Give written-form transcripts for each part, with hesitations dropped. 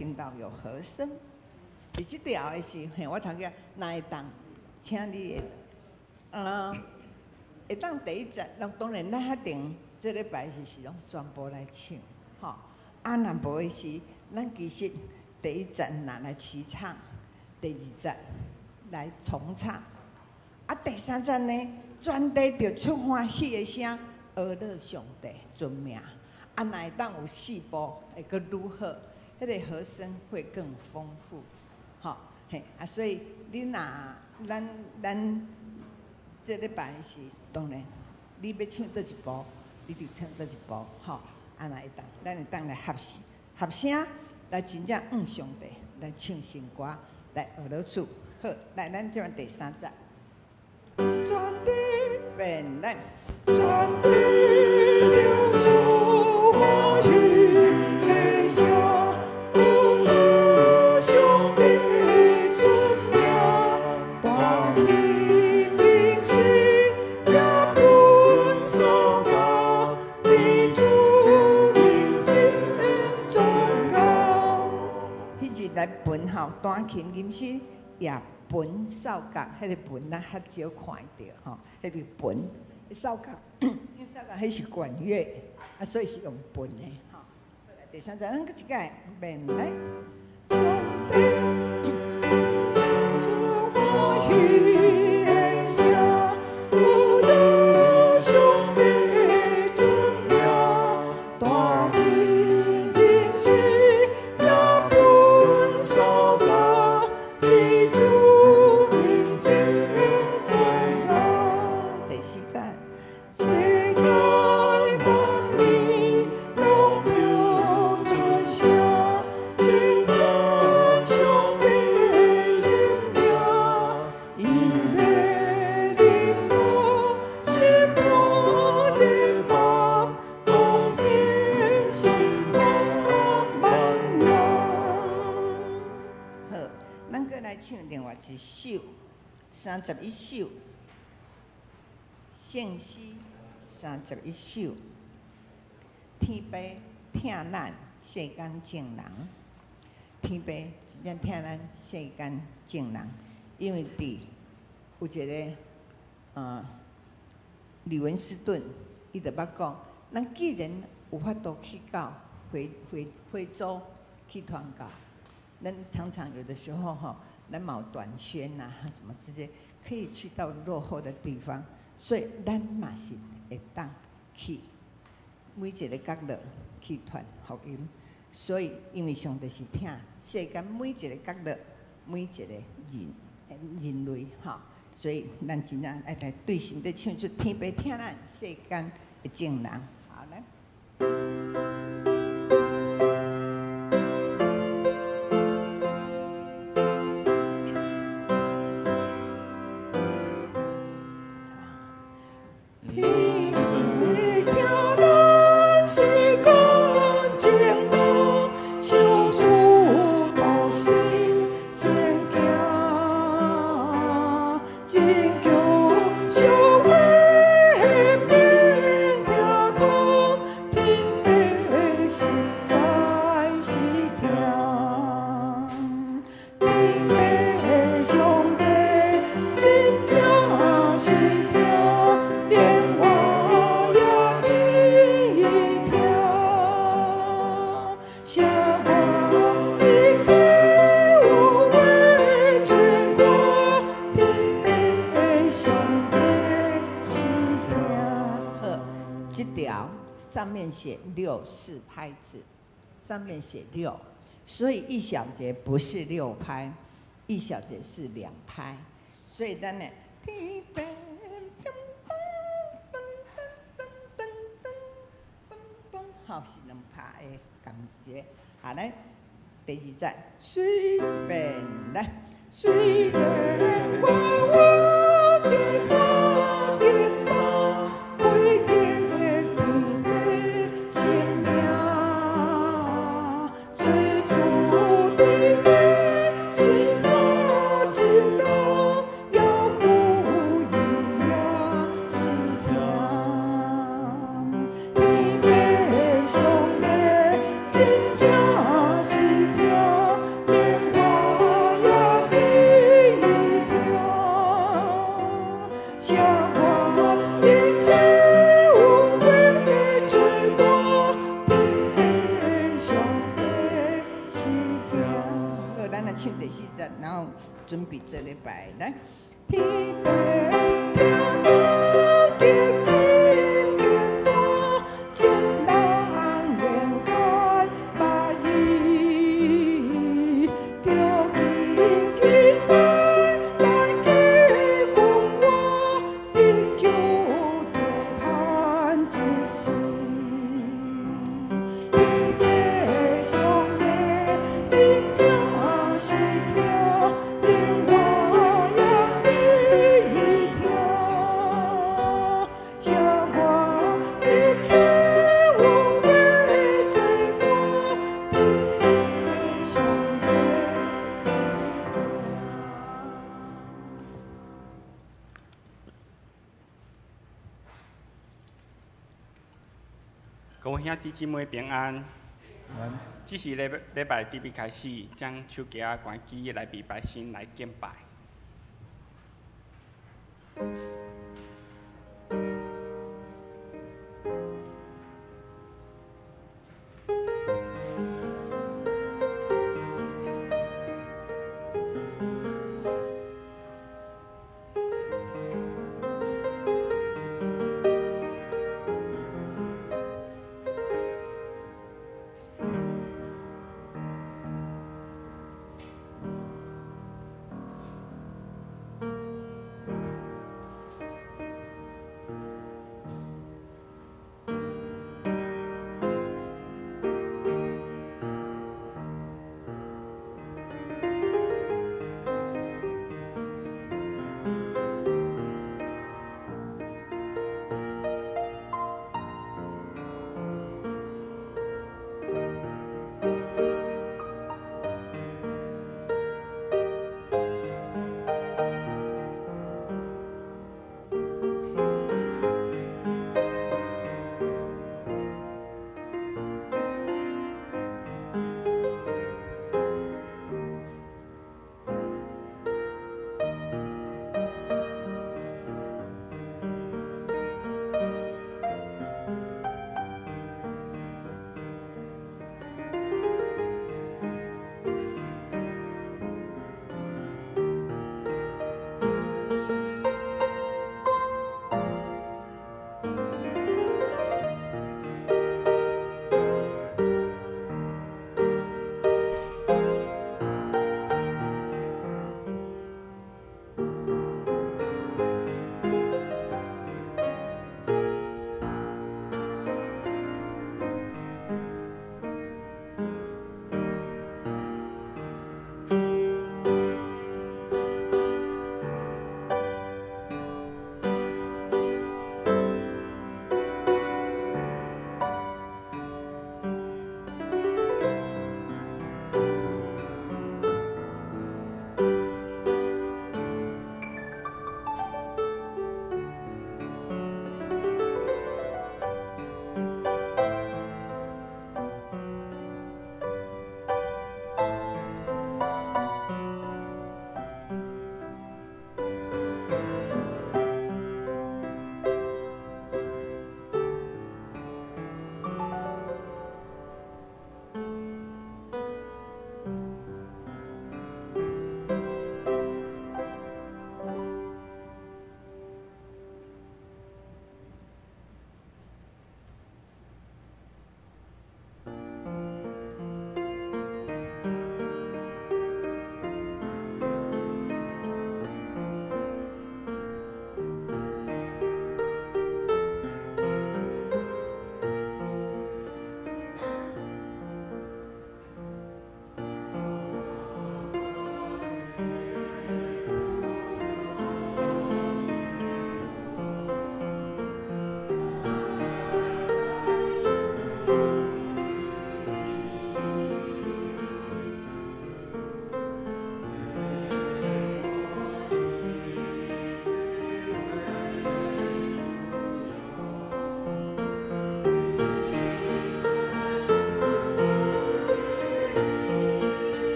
听到有和声。第这条的是，我头个哪会当，请你会当第一节，当然咱一定这礼拜是用全部来唱，吼。啊，若无的是，咱其实第一节拿来齐唱，第二节来重唱，啊，第三节呢，全地着出欢喜的声，阿乐上帝尊名。啊，若会当有4部，会阁愈好，迄个和声会更丰富，吼，嘿，啊，所以你若咱这礼拜是当然，你要唱倒一部，你就唱倒一部，吼，安来会当，咱会当来合声，来真正上帝，来唱新歌，来学老主。好，来咱这番第3节，全地变咱，全地流出欢喜的声，有我上帝尊名，大地明星也本所高，你主明镜中高。迄日来分吼，单琴吟诗也本扫角，迄个本咱较少看到吼，迄个本扫角，因为扫角迄是管乐，啊，所以是用本的吼。第3节，咱搁一解面来，全地出欢喜的声，有我上帝尊名，大地明星也本所高，你主明镜中高。第4节，世界万民拢要传声，称赞上帝的新名，伊要临到心魔的梦，公平心光万人。好，咱搁来唱另外一首31首，圣诗31首。天父疼咱世间众人，天父真正疼咱世间众人，因为伫有一个李文斯顿，伊就捌讲，咱既然有法度去到非洲去传教，咱常常有的时候吼，咱嘛有短宣呐、什么这些，可以去到落后的地方，所以咱嘛是会当去每一个角落去传福音。所以因为上帝是疼世间每一个角落，每一个人类吼，所以咱真正爱来对心地唱出天父疼咱世间的众人。好来。上面写6，4拍子，上面写6，所以1小节不是6拍，1小节是2拍，所以咱呢，好是2拍的感觉。好来，第2节，随便来，随着我最高的梦，不定的地位新名，最初的地是我知道，要不一样是听，天北兄弟真正是听。准备这礼拜来。天地听到激情的大，情人愿解目语，着紧紧来来去君我，地球着叹一声。伊的上帝真正是疼，令我也悲痛，写我一切有为罪过，天的上帝是疼。各位兄弟姊妹平安。这是礼拜第一开始，将手机啊关机来为百姓来敬拜。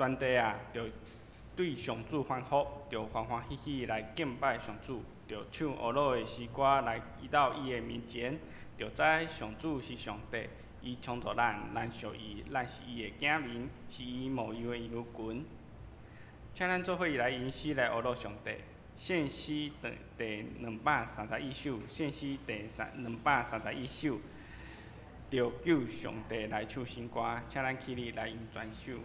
全地啊，着对上主欢呼，着欢欢喜喜来敬拜上主，着唱俄罗的诗歌来移到伊的面前，着知上主是上帝，伊创造咱，咱属伊，咱是伊的子民，是伊无有的牛群。请咱做伙来吟诗来俄罗上帝。献诗第231首，献诗第231首，着救上帝来唱新歌，请咱起立来吟全首。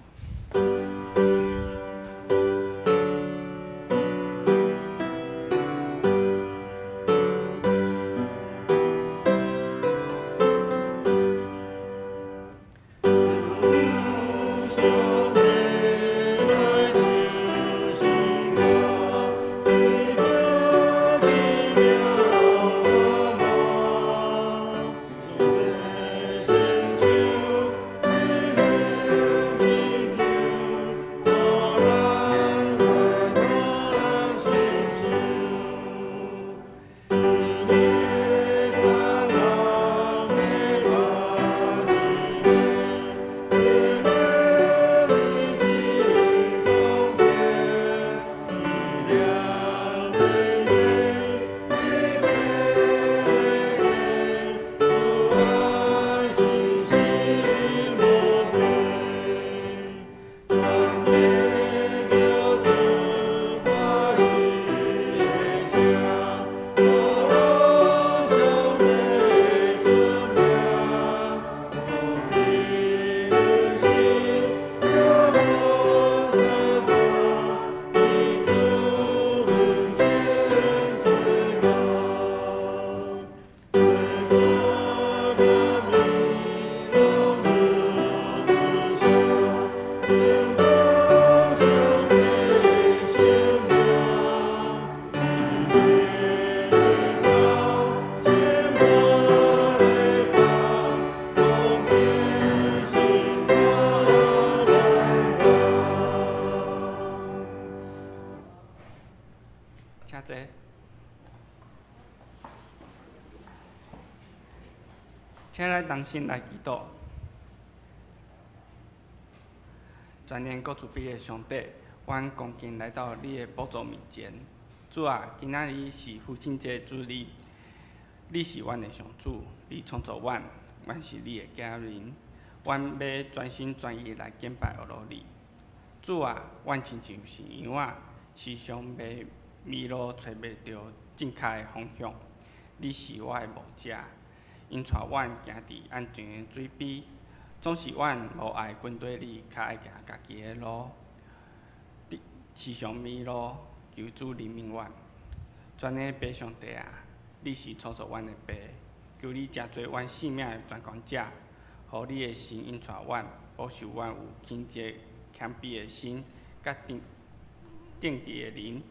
请坐。请咱同心来祈祷。全能国慈悲的上帝，阮恭敬来到你的宝座面前。主啊，今仔日是父亲节主日，你是阮的上主，你创造阮，阮是你的家人。阮要全心全意来敬拜俄罗你。主啊，阮亲像是羊仔，时常迷路找袂到正确的方向。你是我的牧者，因带阮行伫安全的水边。总是阮无爱跟对你，较爱行家己的路。时常迷路，求主怜悯阮。全能爸上帝啊，你是创造阮的爸，求你真做阮性命的全权者，互你的神引带阮，保守阮有kind节谦卑的心，甲定志的灵，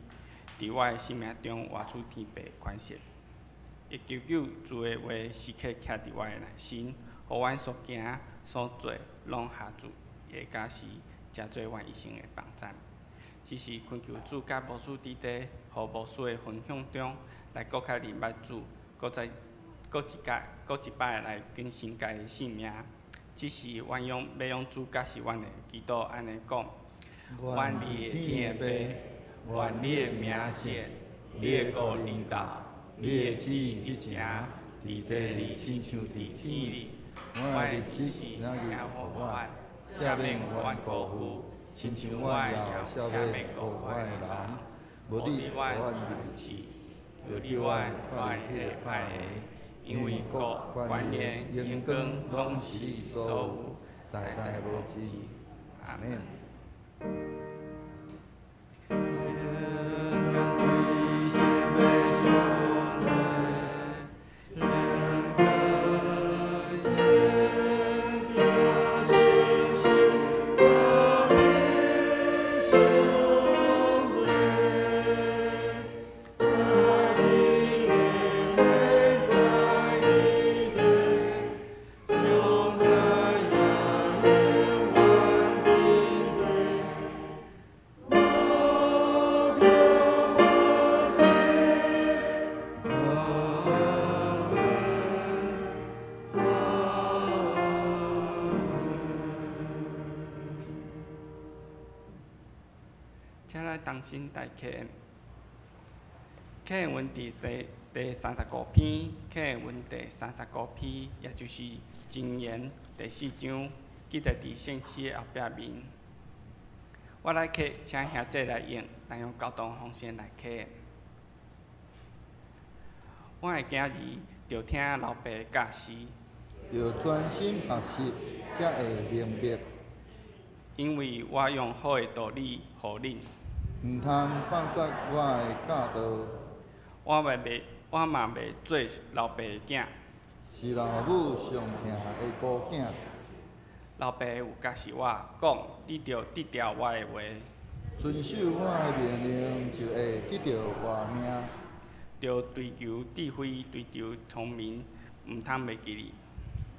伫我的生命中活出天父的款式。亦求主的话时刻徛伫我的内心，互阮所行所做拢下注下假时，真做阮一生的帮赞。只是恳求主甲无私之地，互无私的分享中，来搁较认捌主，搁一摆来更新家的性命。只是要用主甲是阮的祈祷安尼讲。愿你的天的父，愿你的名显，你的国领导，你的旨意执行，伫地里亲像伫天里。我的此时也互我，赦免阮辜负，亲像我也赦免辜负的人。无你我运气，就你我坏迄个歹个，因为国、权力、荣光，拢是你所有，代代无尽。阿免。请来重新来KM。KM 文第35篇，KM 文第35篇，也就是箴言第4章，记载伫圣诗的后壁面。我来刻，请兄弟来用，来用交通方式来KM。我的囝儿着听老爸教示，要专心学习，才会明白。因为我用好的道理予恁。毋通放弃我的教导。我嘛袂做老爸的囝。是老母上疼的孤囝。老爸有教示我讲，你着得着我的话，遵守我的命令，就会得到活命。着追求智慧，追求聪明，毋通袂记哩。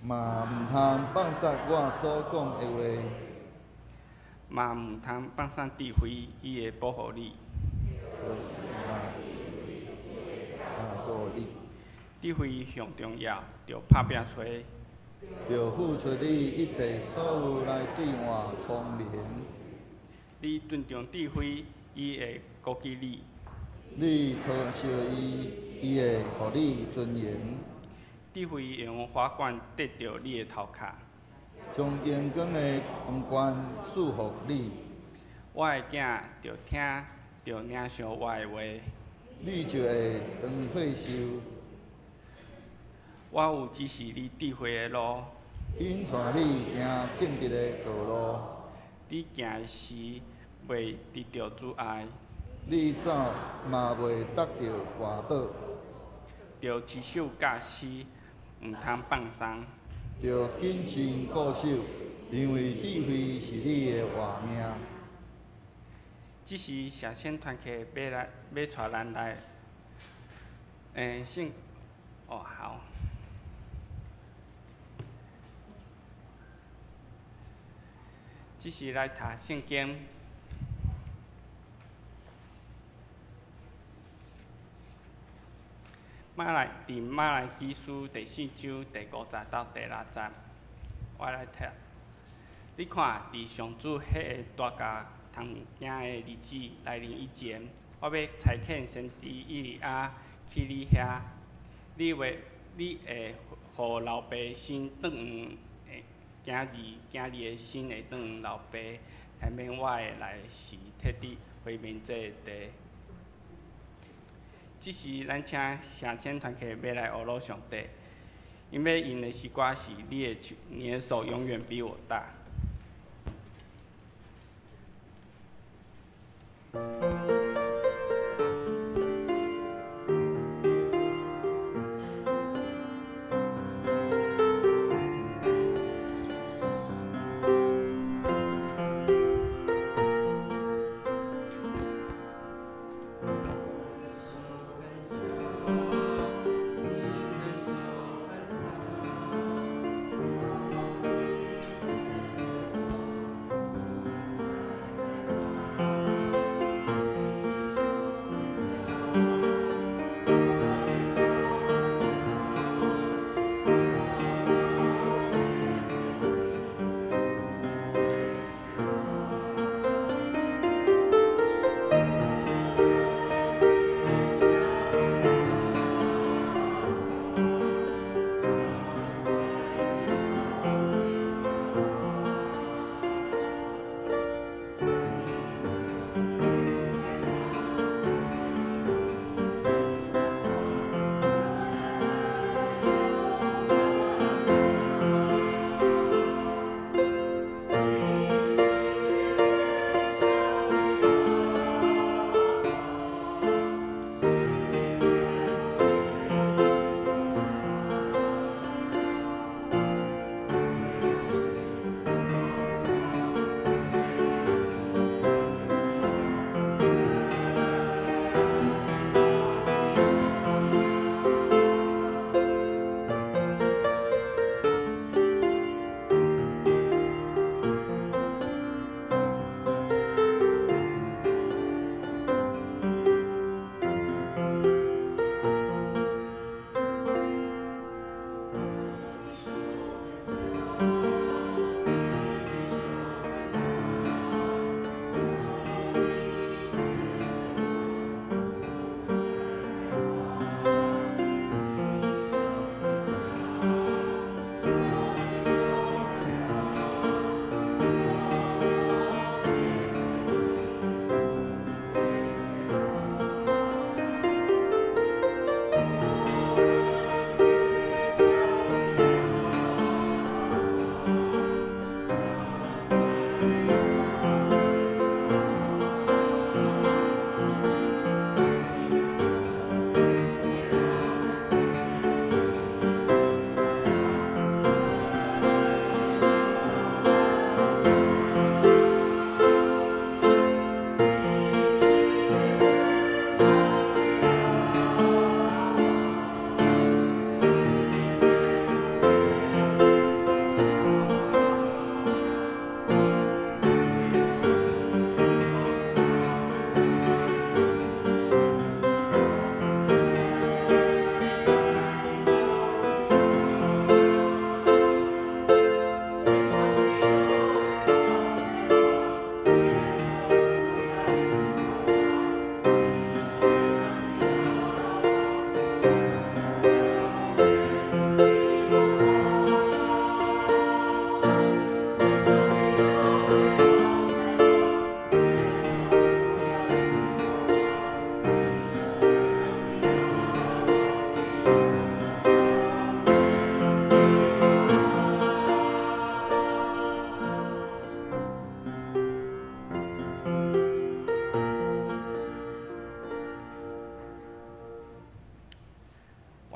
嘛毋通放弃我所讲的话。嘛毋通放散智慧，伊会保护你。智慧上重要，着拍拼找。要付出你一切所有来对我聪明。你尊重智慧，伊会顾及你。你讨惜伊，伊会互你尊严。智慧会用花冠得着你的头壳。将阳光的皇冠束缚你。我的囝着听，着领受我的话。你就会当退休。我有指示你智慧的路。引带你行正直的道路。你行时袂得着阻碍。你走嘛袂得着滑倒。着持守教示，毋通放松。着谨慎固守，因为智慧是你的活命。只是社仙团契要带咱来，好。只是来读圣经。马来基书第4章第50到第60，我来读。你看，伫上主迄个大家通行的日子来临以前，我要差遣先知以利亚去你遐。你会互老爸心转圆，囝儿的心会转圆老爸，才免我会来是特地回面这地。只是咱请社仙团契要来学罗上帝，因为因的西瓜是你的手永远比我大。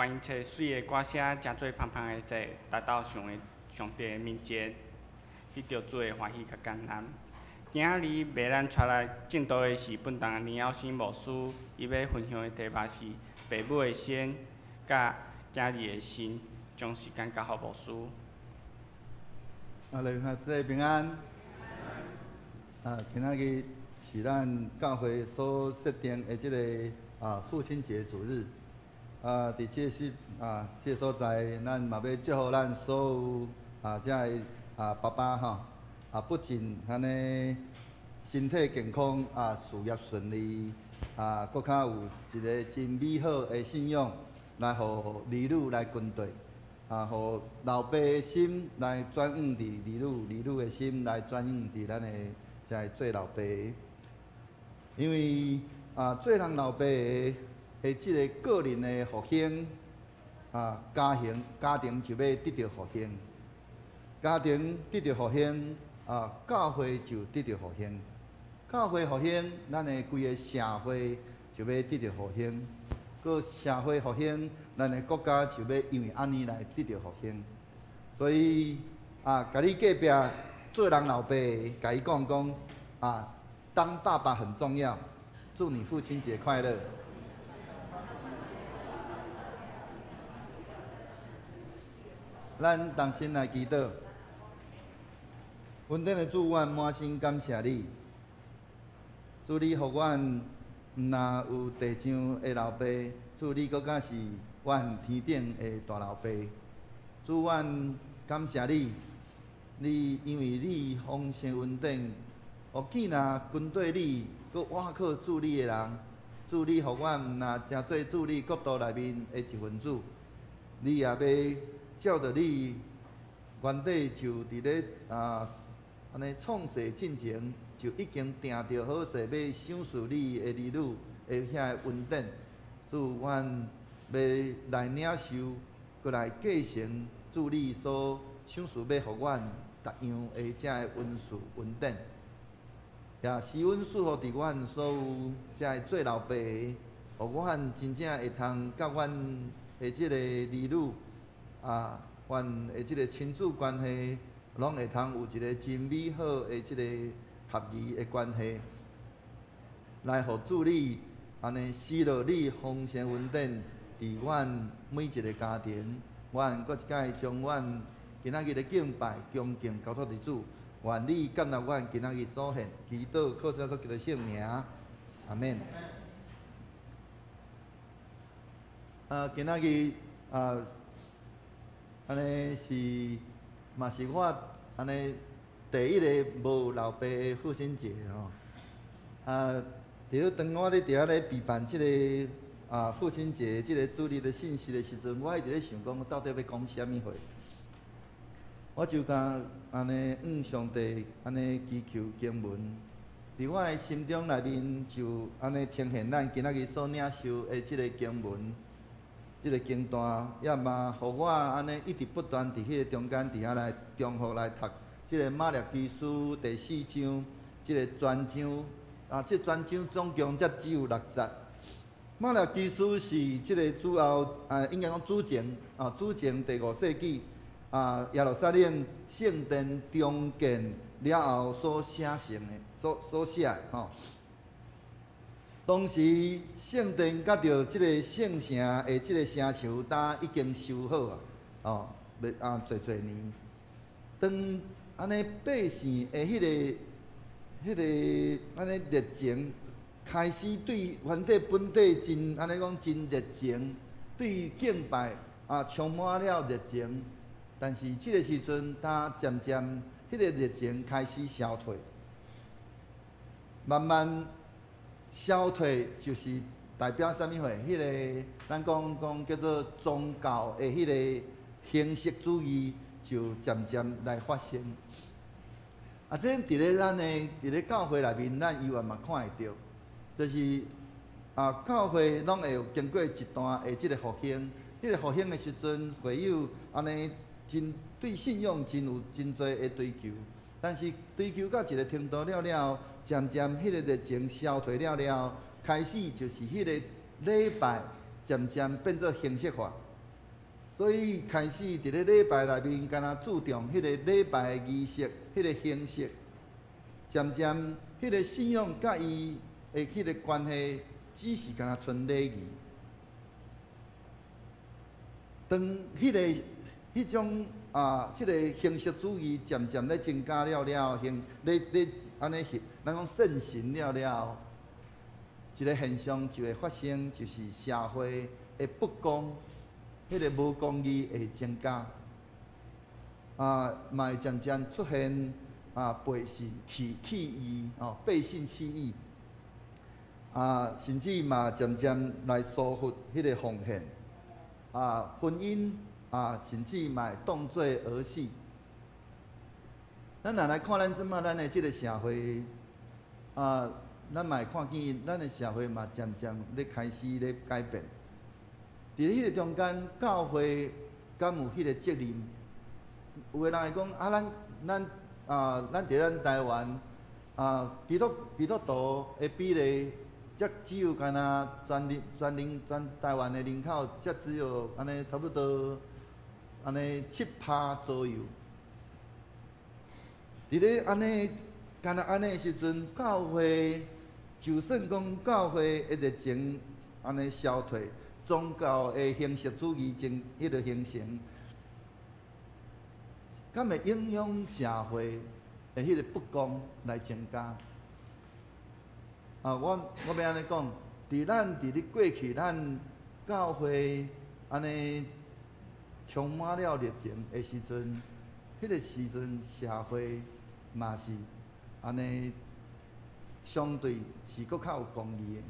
把一切水的歌声真做芳芳的祭，达到上帝的面前，得到主的欢喜甲感恩。今仔日要咱带来敬道的是本堂林耀新牧师，伊要分享的题目是父母的先，甲囝儿的心，将时间交予牧师。啊，来，大家平安。今仔日是咱教会所设定的这个父亲节主日。伫这所在，咱嘛要祝福咱所有这个爸爸吼不仅安尼身体健康事业顺利搁较有一个真美好的信仰，来互儿女来跟对。互老爸的心来转向伫儿女，儿女的心来转向伫咱的才做老爸的。因为做人老爸的即个个人的复兴，家庭就要得到复兴，家庭得到复兴，教会就得到复兴，教会复兴，咱的规个社会就要得到复兴。个社会复兴，咱的国家就要因为安尼来得到复兴。所以甲你隔壁做人老爸，甲伊讲当爸爸很重要。祝你父亲节快乐！咱同心来祈祷，恩典的主，阮满心感谢你。主，你予阮若有地上的老爸，主你搁较是阮天顶的大老爸。主，阮感谢你，因为你丰盛恩典，互见若跟对你，搁倚靠主你的人，主你予阮若诚做主你国度内面的一份子，你也要照着你原底就伫咧安尼创世进前。就已经定着好势，要享受你的儿女的遐恩典，主，阮要来领受，搁来继承主你所享受要互阮逐样的遮个恩赐恩典，也施恩赐互伫阮所有遮个做老爸的，互阮真正会通甲阮的即个儿女阮的即个亲子关系，拢会通有一个真美好的即个。合宜的关系，来互主你安尼施落你丰盛恩典伫阮每一个家庭。阮搁一摆将阮今仔日的敬拜恭敬交托伫主，愿你接纳阮今仔日所献，祈祷靠着所求的圣名，阿免。今仔日安尼是嘛是我安尼。第一个无老爸的父亲节吼，伫咧当我伫遐咧备办即个父亲节即个主日的信息的时阵，我一直咧想讲，我到底要讲啥物话？我就甲安尼上帝安尼祈求经文，伫我的心中内面就安尼呈现咱今仔日所领受的即个经文，即个经段，也嘛，互我安尼一直不断伫迄个中间伫遐来重复来读。即个马略基书第4章，即个全章即全章总共才只有6节。马略基书是即个主后应该讲主前第5世纪耶路撒冷圣殿重建了后所写成的，所写的吼。当时圣殿甲着即个圣城的即个城墙搭已经修好侪年，当安尼百姓的迄个安尼热情，开始对原地本地真安尼讲真热情，对敬拜充满了热情。但是即个时阵，渐渐迄个热情开始消退，慢慢消退，就是代表啥物货？迄个咱讲叫做宗教的迄个形式主义。就渐渐来发生，这伫咧咱的伫咧教会内面，咱依然嘛看会到，就是教会拢会有经过一段的即个复兴，迄个复兴的时阵，会有安尼真对信仰真有真侪的追求，但是追求到一个程度了，渐渐迄个热情消退了，开始就是迄个礼拜渐渐变做形式化。所以开始伫咧礼拜内面，敢若注重迄个礼拜的仪式、迄个形式，渐渐迄个信仰甲伊的迄个关系，只是敢若纯礼仪。当迄种即个形式主义渐渐咧增加了，咧安尼咱讲盛行了，一个现象就会发生，就是社会的不公。迄个无公义会增加，嘛会渐渐出现背信弃义背信弃义，甚至嘛渐渐来疏忽迄个奉献，婚姻甚至嘛会当作儿戏。咱若来看咱即马咱的即个社会，咱嘛会看见咱的社会嘛渐渐咧开始咧改变。伫咧迄个中间，教会敢有迄个责任？有个人会讲咱伫咱台湾基督徒的比例，则只有干那全台湾的人口，则只有安尼差不多安尼7%左右。伫咧安尼干那安尼时阵，教会就算讲教会的热情安尼消退。宗教的形式主义迄个形成，敢会影响社会的迄个不公来增加？我要安尼讲，伫咧过去，咱教会安尼充满了热情的时阵，迄个时阵社会嘛是安尼相对是搁较有公义的。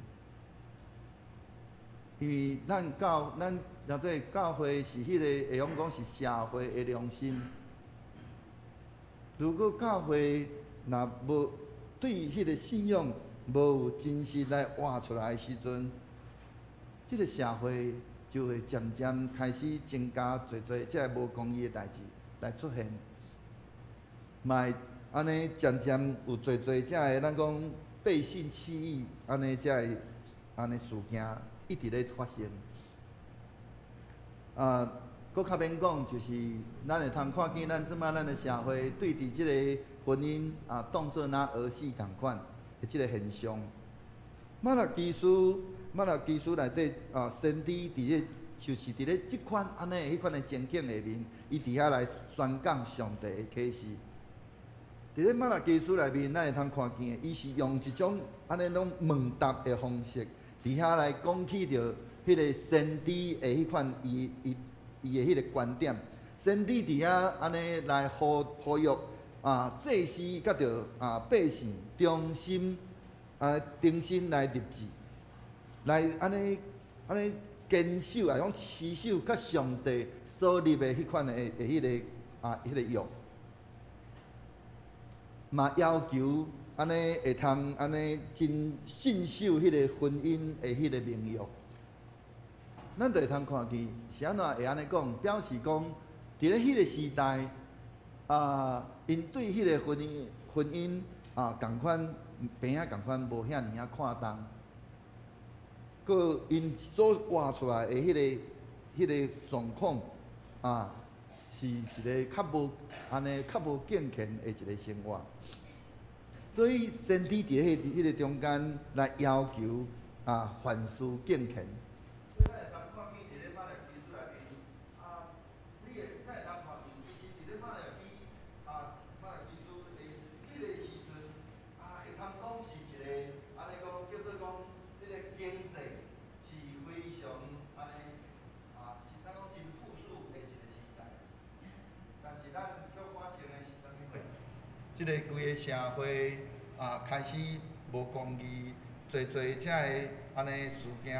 因为咱叫做教会是迄个会用讲是社会的良心。如果教会若无对迄个信仰无有真实来活出来的时阵，即个社会就会渐渐开始增加侪这无公义的代志来出现，嘛会安尼渐渐有侪这个咱讲背信弃义安尼这个安尼事件。一直咧发生，搁较免讲，就是咱会通看见咱即摆咱的社会对伫即个婚姻当作若儿戏共款的即个现象。马勒基书内底先知伫咧就是伫咧即款安尼迄款的情景下面，伊伫遐来宣讲上帝的启示。伫咧马勒基书内面，咱会通看见，伊是用一种安尼种问答的方式。伫遐来讲起着迄个先知的迄款伊的迄个观点，先知伫遐安尼来呼吁祭司甲着百姓忠心定心来立志，来安尼坚守讲持守甲上帝所立的迄款的迄个迄个约，嘛要求。安尼会通安尼真信守迄个婚姻的迄个名约，咱就会通看见是安怎会安尼讲，表示讲，伫咧迄个时代，因对迄个婚姻共款病共款无遐尔看重，佮因所活出来的迄个状况是一个较无健全的一个生活。所以先知伫迄个中间来要求凡事敬虔。所以咱会当看见伫咧马勒基书内面，咱会当看见，其实伫咧马勒基书的迄个时阵，会通讲是一个安尼讲叫做讲，迄个经济是非常安尼是咱讲真富庶的一个时代。但是咱却发生的是啥物货？即个规个社会开始无公义，侪遮个安尼事件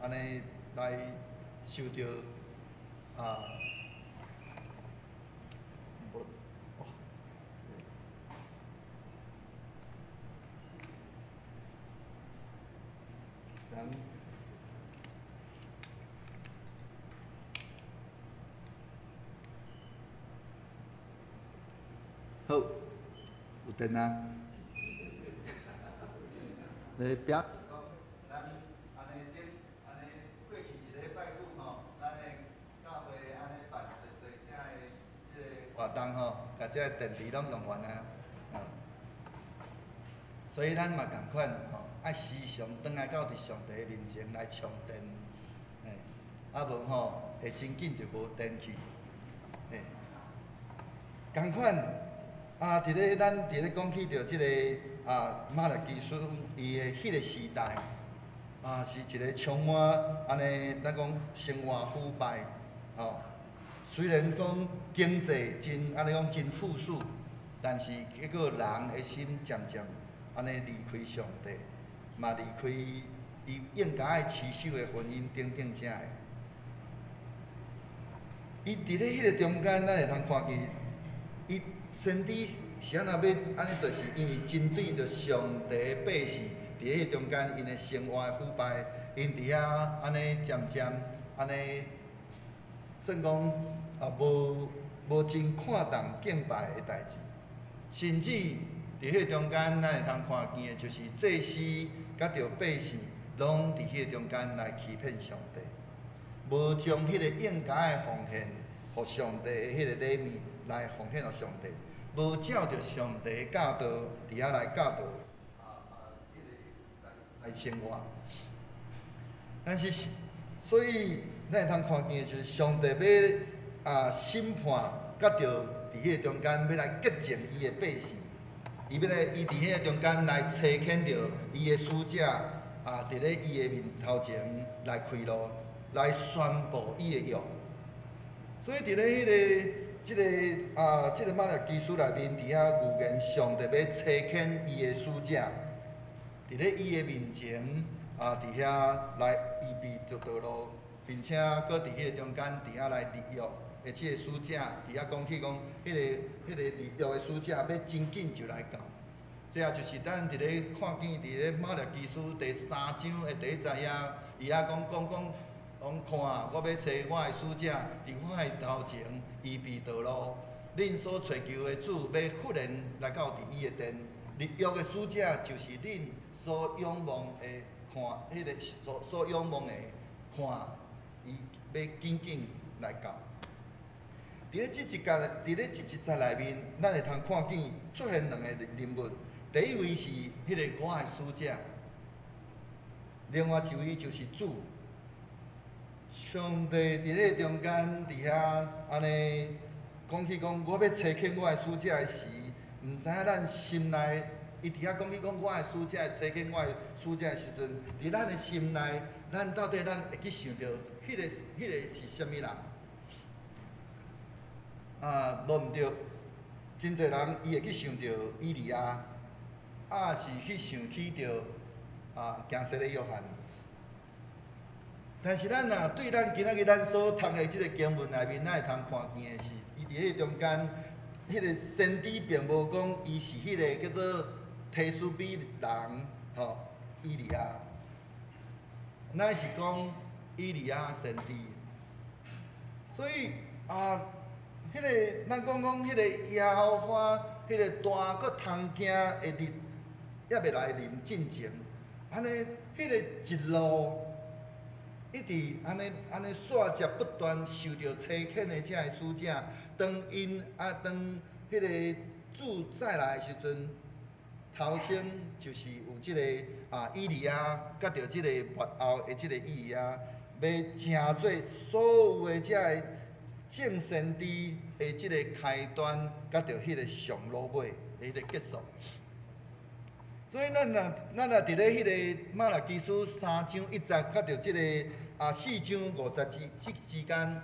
安尼来受到好，有电啊！来表示讲，咱安尼过去一礼拜久吼，咱的教会安尼灯吼，甲即个电池拢用完啊。所以咱嘛共款吼，爱时常倒来到伫上帝面前来充电，啊无吼会真紧就无电去，共款啊，伫咧咱伫咧讲起着即个马勒基书伊的迄个时代是一个充满安尼咱讲生活腐败吼。虽然讲经济真安尼讲真富庶，但是结果人的心渐渐安尼离开上帝，嘛离开伊应该爱持守的婚姻等等遮的。伊伫咧迄个中间，咱会通看见，伊先知是安那要安尼做，是因为针对着上帝的百姓，伫咧迄中间因的生活的腐败，因伫遐安尼渐渐安尼，算讲无真看重敬拜的代志，甚至伫迄中间，咱会通看见的就是祭司甲着百姓，拢伫迄中间来欺骗上帝，无将迄个应该的奉献，互上帝的迄个礼物来奉献互上帝，无照着上帝的教导伫遐来教导来生活。但是，所以咱会通看见的就是上帝要审判，甲着伫迄中间要来洁净伊的百姓。伊伫迄个中间来查遣着伊的使者伫咧伊的面头前来开路，来宣布伊的约。所以伫咧即个马勒基书内面，伫遐预言上帝要查遣伊的使者，伫咧伊的面前伫遐来预备着道路，并且搁伫迄个中间伫遐来立约。的即个使者伫遐讲起讲，迄个立约的使者要真紧就来到。这也就是咱伫咧看见伫咧马勒基书第3章的第1节伊遐讲，看我要找我的使者伫我的头前预备道路。恁所寻求的主要忽然来到伫伊的殿。立约的使者就是恁所仰望的看，迄个所仰望的看，伊要紧紧来到。伫咧即一节内面，咱会通看见出现2个人物。第一位是迄个我的使者，另外一位就是主。上帝伫咧中间伫遐安尼讲起讲，我要查遣我的使者的时，毋知影咱心内，伊伫遐讲起讲我的使者查遣我的使者的时阵，伫咱的心内，咱到底咱会去想着迄个是啥物人？无毋对，真侪人伊会去想着以利亚，是去想起着行洗的约翰。但是咱对咱今仔日咱所读的即个经文内面，咱会通看见的是，伊伫迄中间，迄个先知并无讲伊是迄个叫做提斯比人以利亚，咱是讲以利亚先知。所以迄个咱讲迄个耶和华，迄个大搁通行的日，还袂来临进前，安尼迄个一路一直安尼线接不断，受着差遣的遮个使者，当因当迄个主再来的时阵，头先就是有即个以利亚，甲着即个末后的即个以利亚，要成做所有的遮个正先知的即个开端，甲着迄个上落尾的迄个结束。所以咱若伫咧迄个马勒基书3章1节，甲着即个4章50节之间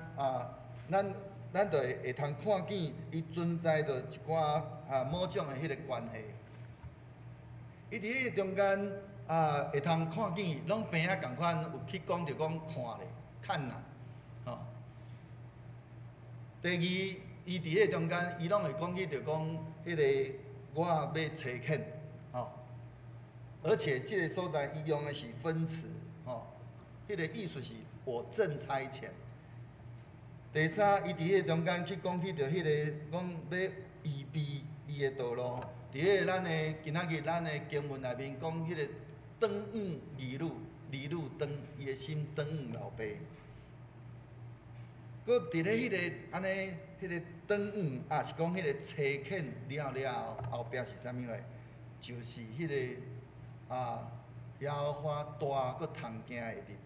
咱就会通看见伊存在着一寡某种的迄个关系。伊伫迄个中间会通看见，拢平啊共款有去讲着讲看咧、看啦，第二，伊伫迄个中间，伊拢会讲起着讲迄个我要查遣，而且即个所在伊用的是分词，迄个意思是我正差遣。第三，伊伫迄个中间去讲起着迄个讲要预备伊的道路。伫迄个咱的今仔日咱的经文内面讲迄个转往儿女转伊的心转往老爸。搁伫咧迄个安尼迄个转午，也是讲迄个初欠了后壁是啥物话？就是迄、个耶和华大搁通行的日。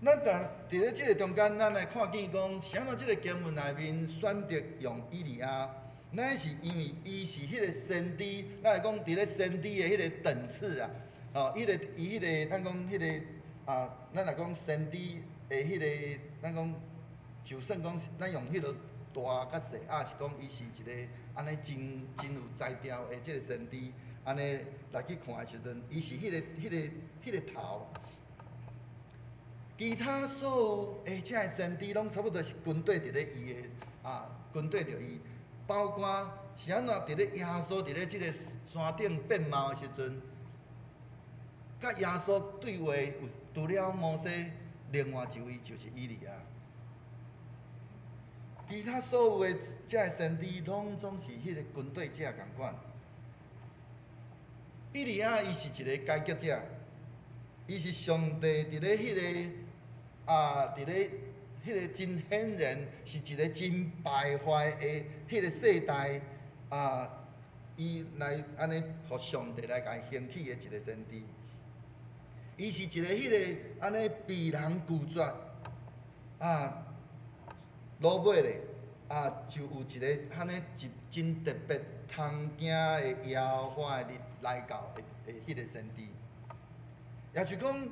咱伫咧即个中间，咱来看见讲，啥物即个经文内面选择用以利亚，乃是因为伊是迄个先知，咱来讲伫咧先知的迄个等次啊，伊迄个咱讲迄个咱来讲先知的迄个，咱讲就算讲咱用迄个大甲细，是讲伊是一个安尼真有才调的即个先知，安尼来去看的时阵，伊是迄个头。其他所有的遮个先知，拢差不多是军队伫咧伊的军队着伊，包括是安怎伫咧耶稣伫咧即个山顶变貌的时阵，甲耶稣对话有除了摩西，另外一位就是以利亚。其他所有的遮个先知，拢总是迄个军队者共款。以利亚伊是一个解决者，伊是上帝伫咧迄个。伫咧迄个真显然是一个真败坏的迄个世代伊来安尼，互上帝来甲伊兴起的一个先知。伊是一个迄个安尼被人拒绝落尾咧就有一个安尼真特别通行的耶和华的日来到的迄个先知，也是讲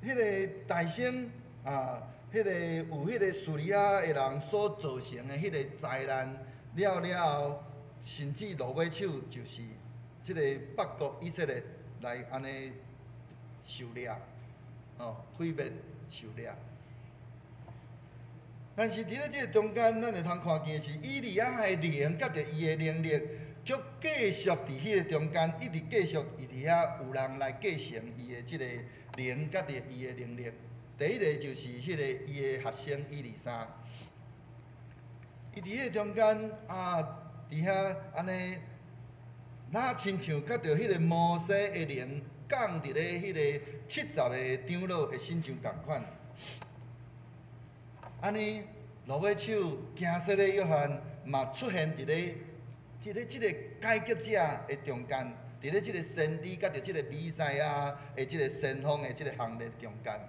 迄个大声迄个有迄个叙利亚的人所造成的迄个灾难了后，甚至落尾手就是即个北国以色列来安尼受掠，毁灭受掠。但是伫咧即个中间，咱会通看见是以利亚的灵，甲着伊的能力，却继续伫迄个中间，一直继续伫遐有人来继承伊的即个。灵甲着伊的能力，第一个就是迄个伊的学生以利沙，伊伫迄个中间伫遐安尼，那亲像甲着迄个摩西的灵降伫咧迄个70个长老的身上共款，安尼落尾手行说的约翰嘛出现伫咧即个解决者的中间。伫咧即个先知甲着即个弥赛亚的即个先锋的即个行列中间，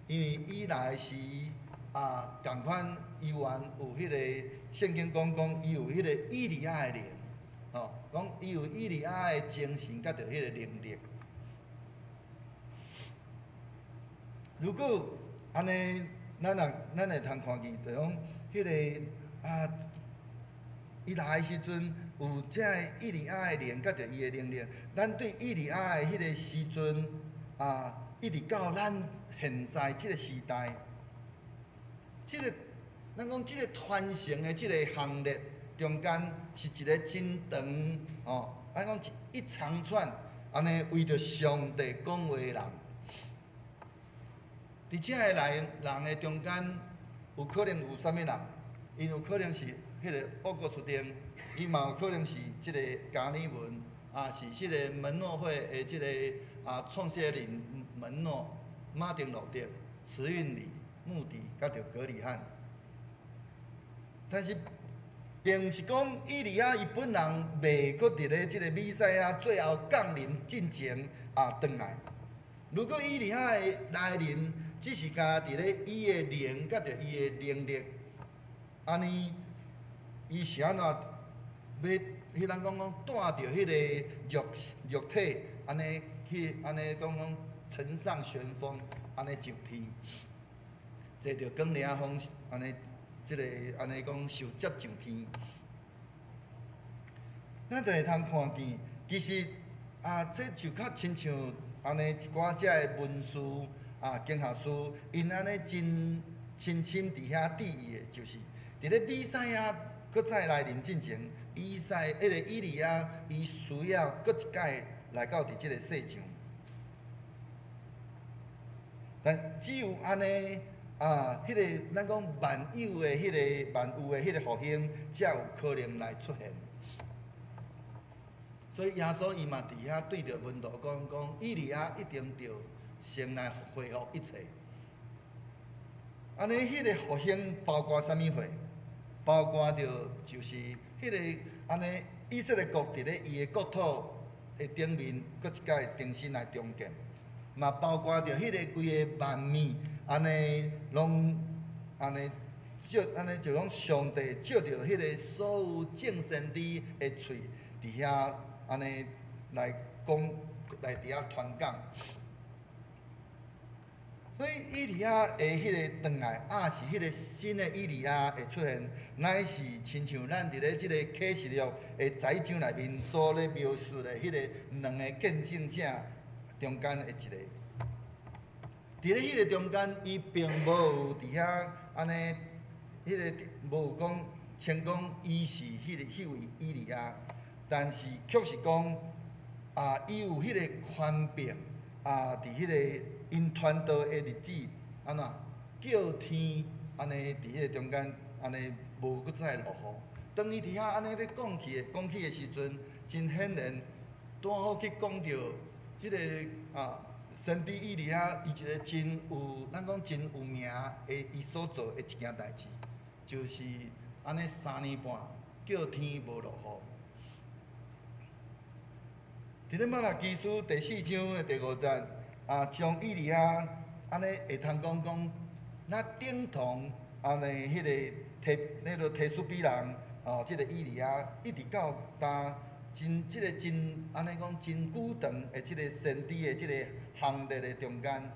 因为伊来时共款伊原有迄个圣经讲伊有迄个以利亚的灵，讲伊有以利亚的精神甲着迄个能力。如果安尼，咱会通看见，就讲迄个伊来的时阵。有遮个以利亚的灵，甲着伊的能力，咱对以利亚的迄个时阵一直到咱现在即个时代，即个咱讲即个传承的即个行列中间是一个真长咱讲一长串安尼为着上帝讲话的人，伫遮个人的中间，有可能有啥物人？伊有可能是迄个奥古斯丁。伊嘛有可能是即个加里文，是即个门诺会的即个创设人门诺、马丁路德、慈运里、穆迪，甲着格里汉。但是，并是讲以利亚伊本人未搁伫咧即个弥赛亚最后降临进前转来。如果以利亚的来临只是加伫咧伊的灵，甲着伊的能力，安尼伊是安怎？要迄人讲带着迄个肉体，安尼讲乘上旋风，安尼上天，坐着光领风，安尼即个安尼讲受接上天。咱就会通看见，其实这就较亲像安尼一寡遮个文士经学师，因安尼真深深伫遐伫意的，就是伫咧比赛搁再来临进前。迄个以利亚，伊需要搁一届来到伫即个世上，但只有安尼迄个咱讲万有的迄个万有的迄个复兴，才有可能来出现。所以耶稣伊嘛伫遐对着门徒讲，以利亚一定着先来恢复一切。安尼迄个复兴包括啥物货？包括着就是迄个安尼以色列国伫咧伊的国土的顶面，搁一届重新来重建，嘛包括着迄个规个万物安尼拢安尼安尼就讲上帝借着迄个所有众先知的喙伫遐安尼来讲，来伫遐传讲。所以以利亚的迄个转来，也是迄个新的以利亚会出现，乃是亲像咱伫咧即个启示录的十章内面所咧描述的迄个两个见证者中间的一个。伫咧迄个中间，伊并无有伫遐安尼，迄个无讲称讲伊是迄位以利亚，但是却是讲伊有迄个宽柄伫迄个。因传道的日子，安怎叫天安尼伫迄个中间安尼无搁再落雨。当伊伫遐安尼要讲起的时阵，真显然，拄好去讲到即个先知以利亚，伊一个真有咱讲真有名的伊所做的一件代志，就是安尼3年半叫天无落雨。伫咧马拉基书第4章的第5节。将以利亚安尼会通讲，那等同安尼迄个提苏比人即个以利亚一直到即个真安尼讲真久长的即个先知的即个行列的中间，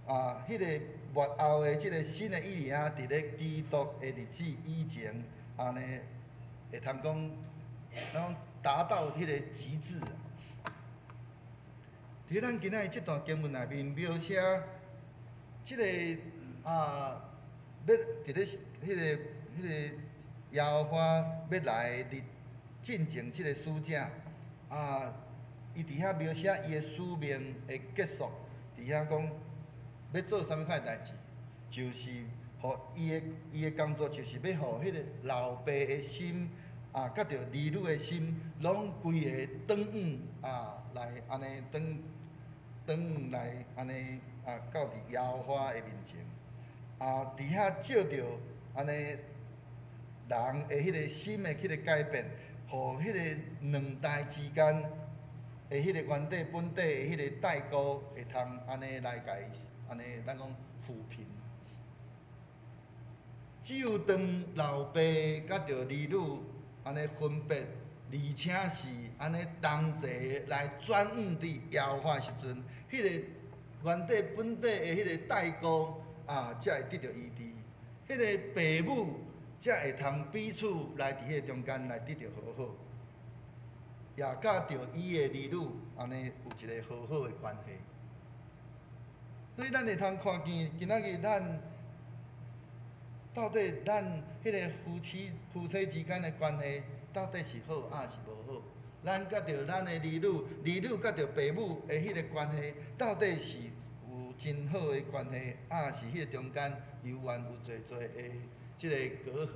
迄个末后的即个新的以利亚伫咧基督的日子以前，安尼会通讲，咱达到迄个极致。伫咱今仔日即段经文内面描写，即个要伫咧迄个耶和华要来入进前即个使者，伊伫遐描写伊的使命的结束，伫遐讲要做啥物款代志，就是互伊的工作，就是要互迄个老爸的心甲着儿女的心，拢规个转往来安尼转来安尼到伫耶和华的面前，伫遐照着安尼人的迄个心的迄个改变，互迄个两代之间的迄个原底本底的迄个代沟会通安尼来甲伊安尼咱讲抚平。只有当老爸甲着儿女安尼分别。而且是安尼同齐来转往伫耶和华时阵，迄个原底本底的迄个代沟才会得到医治，迄个父母才会通彼此来伫迄个中间来得到和好，也甲着伊的儿女安尼有一个和好的关系。所以咱会通看见今仔日咱到底咱迄个夫妻之间的关系。到底是好还是无好？咱甲着咱的儿女甲着父母的迄个关系，到底是有真好的关系，还是迄个中间犹原有侪的即个隔阂？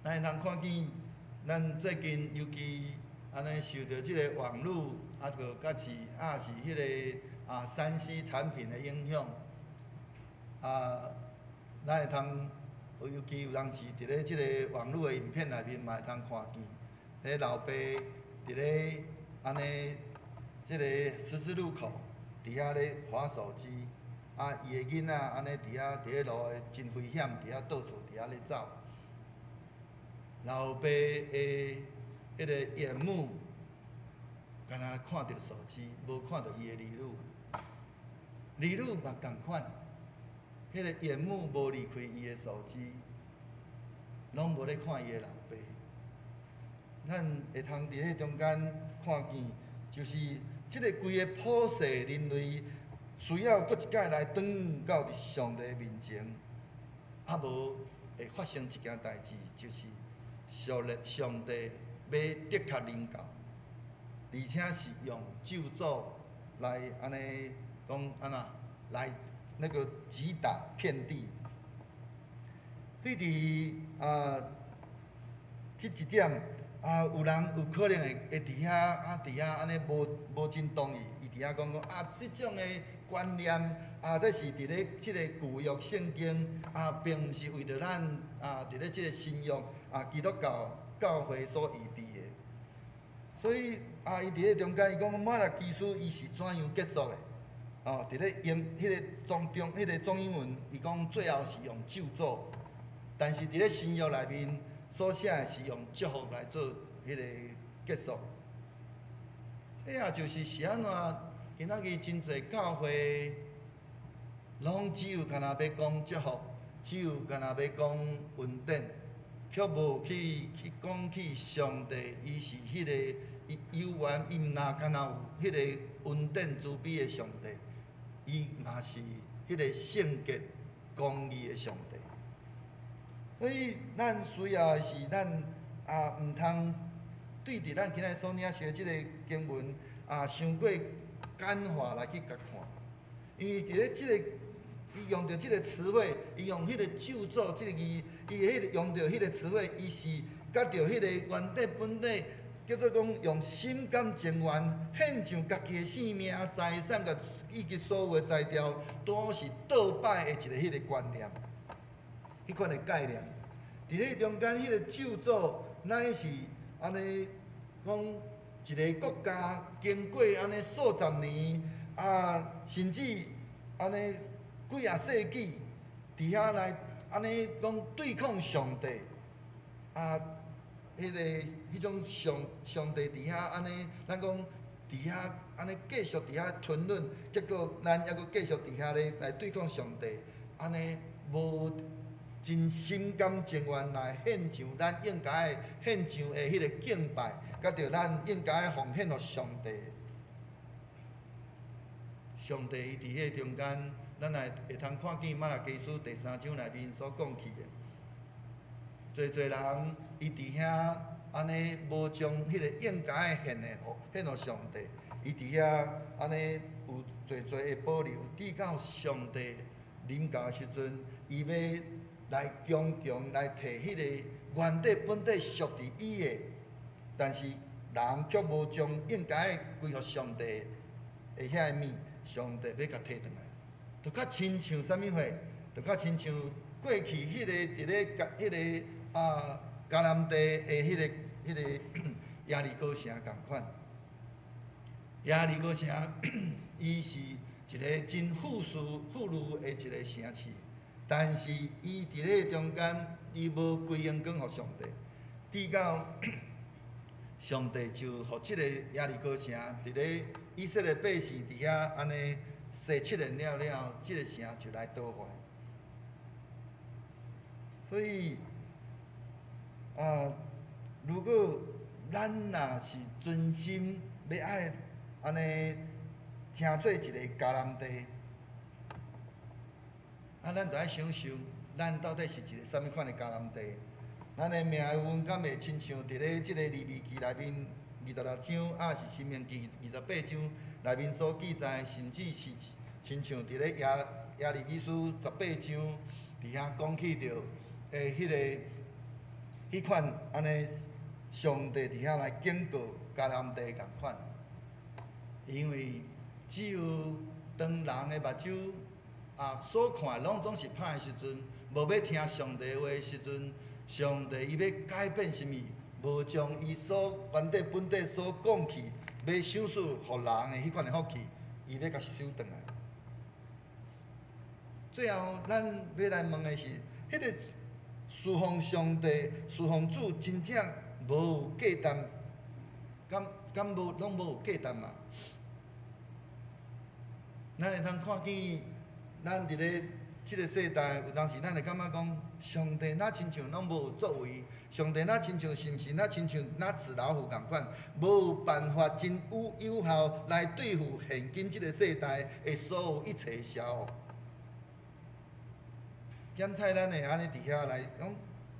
咱会通看见，咱最近尤其安尼受到即个网络，个甲是迄个3C 产品的影响，咱会通。尤其有当时伫咧即个网络的影片内面，嘛会通看见，迄老爸伫咧安尼即个十字路口伫遐咧滑手机，伊的囡仔安尼伫咧路的真危险，伫遐到处伫遐咧走。老爸的迄个眼目，敢若看到手机，无看到伊的儿女，儿女嘛共款。迄个眼目无离开伊的手机，拢无咧看伊的老爸。咱会通伫迄中间看见，就是即个规个普世人类需要搁一摆来转到伫上帝面前，无会发生一件代志，就是上帝要的确临到，而且是用咒诅来安尼讲来。那个击打遍地，所以伫即一点有人有可能会伫遐安尼无真同意，伊伫遐讲即种的观念这是伫咧即个旧约圣经并毋是为着咱伫咧即个信仰基督教会所预备的。所以伊伫咧中间伊讲马勒基书伊是怎样结束的？伫咧迄个中英文，伊讲最后是用咒诅，但是伫咧新约内面所写的是用祝福来做迄个结束。这也就是安怎今仔日真侪教会，拢只有干那要讲祝福，只有干那要讲恩典，却无去讲起上帝，伊是迄个有缘，伊毋若干那有迄个恩典慈悲的上帝。伊嘛是迄个圣洁、公义的上帝，所以咱需要的是咱毋通对伫咱今仔所领受的即个经文伤过简化来去甲看，因为伫咧即个伊用着即个词汇，伊用迄个咒诅即个字，伊迄个用着迄个词汇，伊是甲着迄个原底本底。叫做讲用心甘情愿献上家己的性命、财产，甲以及所有的材料，都是倒摆的一个迄个观念，迄款的概念。伫咧中间迄个咒诅，乃是安尼讲一个国家经过安尼数十年甚至安尼几世纪，伫遐来安尼讲对抗上帝迄种上帝伫遐安尼，咱讲伫遐安尼继续伫遐吞论，结果咱还阁继续伫遐咧来对抗上帝，安尼无真心甘情愿来献上咱应该献上的迄个敬拜，甲着咱应该奉献予上帝。上帝伊伫迄中间，咱来会通看见马拉基书第3章内面所讲起的。侪人伊伫遐安尼无将迄个应该献予上帝，伊伫遐安尼有侪的保留，直到上帝临到的时阵，伊要来强来摕迄个原底本底属伫伊的，但是人却无将应该归予上帝的遐个物，上帝要甲摕转来，就较亲像啥物货，就较亲像过去迄个伫咧迄个迦南地的迄个耶利哥城共款。耶利哥城，伊是一个真富裕的一个城市，但是伊伫咧中间，伊无归荣光予上帝，直到上帝就予即个耶利哥城伫咧以色列百姓伫遐安尼洗7年了，即个城就来倒坏。所以如果咱若是真心要爱安尼成做一个迦南地，咱就爱想想，咱到底是一个啥物款的迦南地？咱的命运敢会亲像伫咧即个利未记内面26章，是申命记28章内面所记载，甚至是亲像伫咧耶利米书18章伫遐讲起着迄款安尼，上帝伫遐来警告迦南地共款，因为只有当人的目睭所看拢总是歹的时阵，无要听上帝话的时阵，上帝伊要改变什物？无将伊所原底本底所讲去，要赏赐予人的迄款的福气，伊要甲收转来。最后，咱要来问的是，迄个侍奉上帝、侍奉主，真正无有价值？敢拢无有价值嘛？咱会通看见，咱伫咧即个世代，有当时咱会感觉讲，上帝哪亲像拢无有作为，上帝哪亲像是毋是哪亲像哪纸老虎共款，无有办法真有效来对付现今即个世代的所有一切消恶。检采咱会安尼伫遐来讲，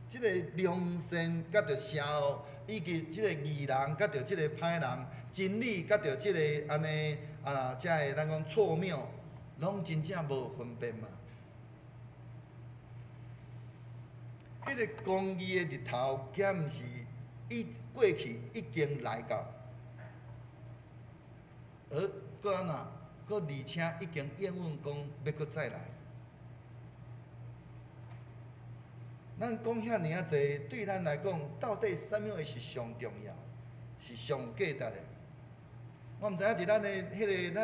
即个良善甲着邪恶，以及即个义人甲着即个歹人，真理甲着即个安尼遮个咱讲错谬，拢真正无分辨嘛。迄个公义的日头，敢毋是伊过去已经来到，而搁安怎，搁而且已经应允讲要搁再来。咱讲遐尔啊济，对咱来讲，到底什么是上重要，是上价值的？我毋知影伫咱的迄个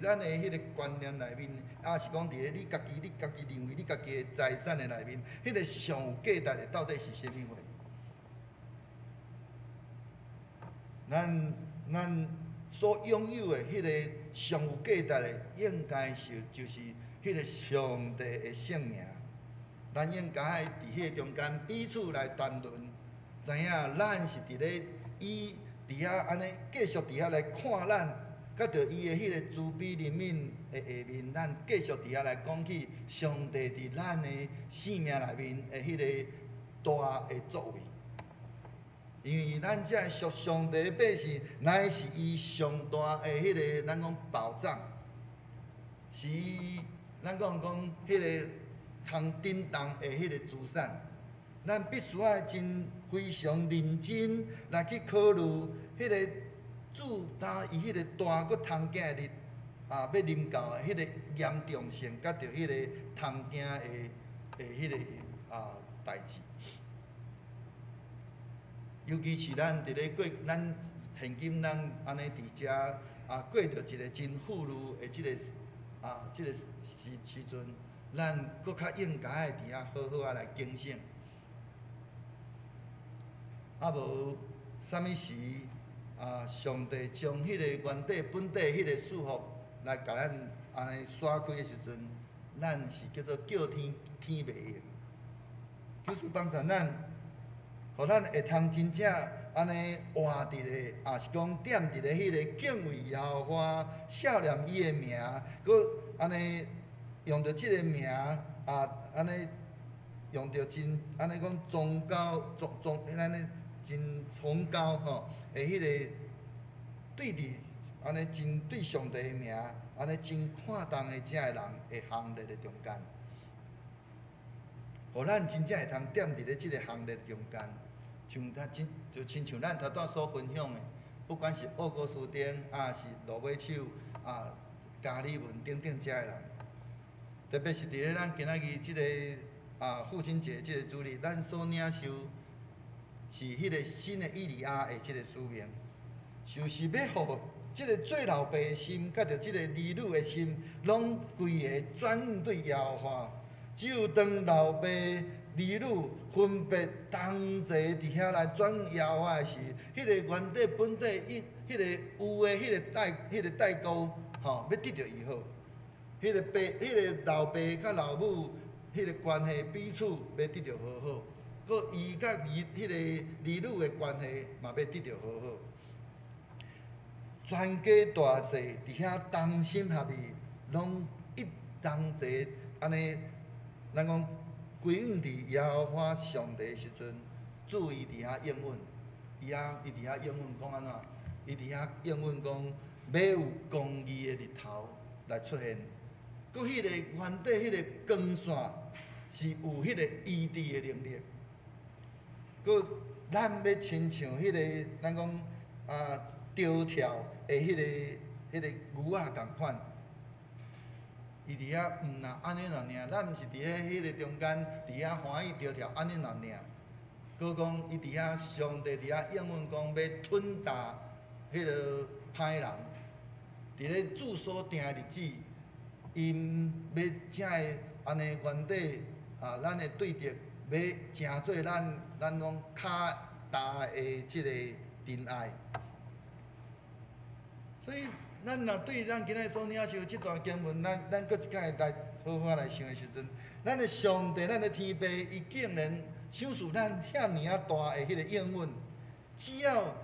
咱的迄个观念内面，也是讲伫咧你家己认为你家己的财产的内面，迄个上有价值的到底是啥物货？咱所拥有的迄个上有价值的，应该就是迄个上帝的性命。咱应该伫迄中间彼此来谈论，知影咱是伫咧伊伫遐安尼继续伫遐来看咱，甲着伊的迄个慈悲怜悯的下面，咱继续伫遐来讲起上帝伫咱的生命内面的迄个大的作为。因为咱遮属上帝的百姓，乃是伊上大的迄个咱讲宝藏，是咱讲迄个通震动的迄个资产，咱必须要真非常认真来去考虑迄个主当伊迄个大搁通行日要临到的迄个严重性，甲着迄个通行的迄个代志。尤其是咱伫咧过咱现今咱安尼伫遮过着一个真富裕的即个时阵。咱搁较应该伫遐好好来警醒，无啥物时上帝将迄个原底本底迄个祝福来甲咱安尼刷开的时阵，咱是叫做叫天袂应。求主帮助咱，互咱会通真正安尼活伫咧，也是讲踮伫咧迄个敬畏耶和华、孝念伊的名，搁安尼。用着即个名安尼用着真安尼讲崇高安尼真崇高吼的迄个对伫安尼真对上帝的名安尼真看重的遮个人的行列的中间，互咱真正会通踮伫咧即个行列中间，就亲像咱头拄所分享的，不管是奥古斯丁是罗马手加里文等等遮个人。特别是伫咧咱今仔日即个父亲节即个主日，咱所领受是迄个新的以利亚的即个使命，就是要互即个做老爸的心，甲着即个儿女的心，拢规个转对耶和华。只有当老爸儿女分别同齐伫遐来转耶和华的时，迄个原底本底迄个有的迄个代沟要得到以后。迄个老爸甲老母，迄个关系彼此要得到好好，佮伊甲迄个儿女的关系嘛要得到好好。全家大细伫遐同心合意，拢一同齐安尼，咱讲归向伫耶和华上帝的时阵，注意伫遐应允，伊伫遐应允讲安怎？伊伫遐应允讲要有公义的日头来出现。佮迄个原底迄个光线是有迄个医治的能力，佮咱要亲像迄个咱讲条条的迄个牛仔共款，伊伫遐毋若安尼尔尔，咱毋是伫迄个中间伫遐欢喜条条安尼尔尔，佮讲伊伫遐上帝伫遐应允讲要吞打迄个歹人，伫咧主所定的日子。因要正个安尼原底咱的对敌要成做咱讲较大的即个真爱。所以咱若对咱今仔所领受即段经文，咱搁一摆来好好来想的时阵，咱的上帝，咱的天父，伊竟然赏赐咱遐尔啊大的迄个应允，只要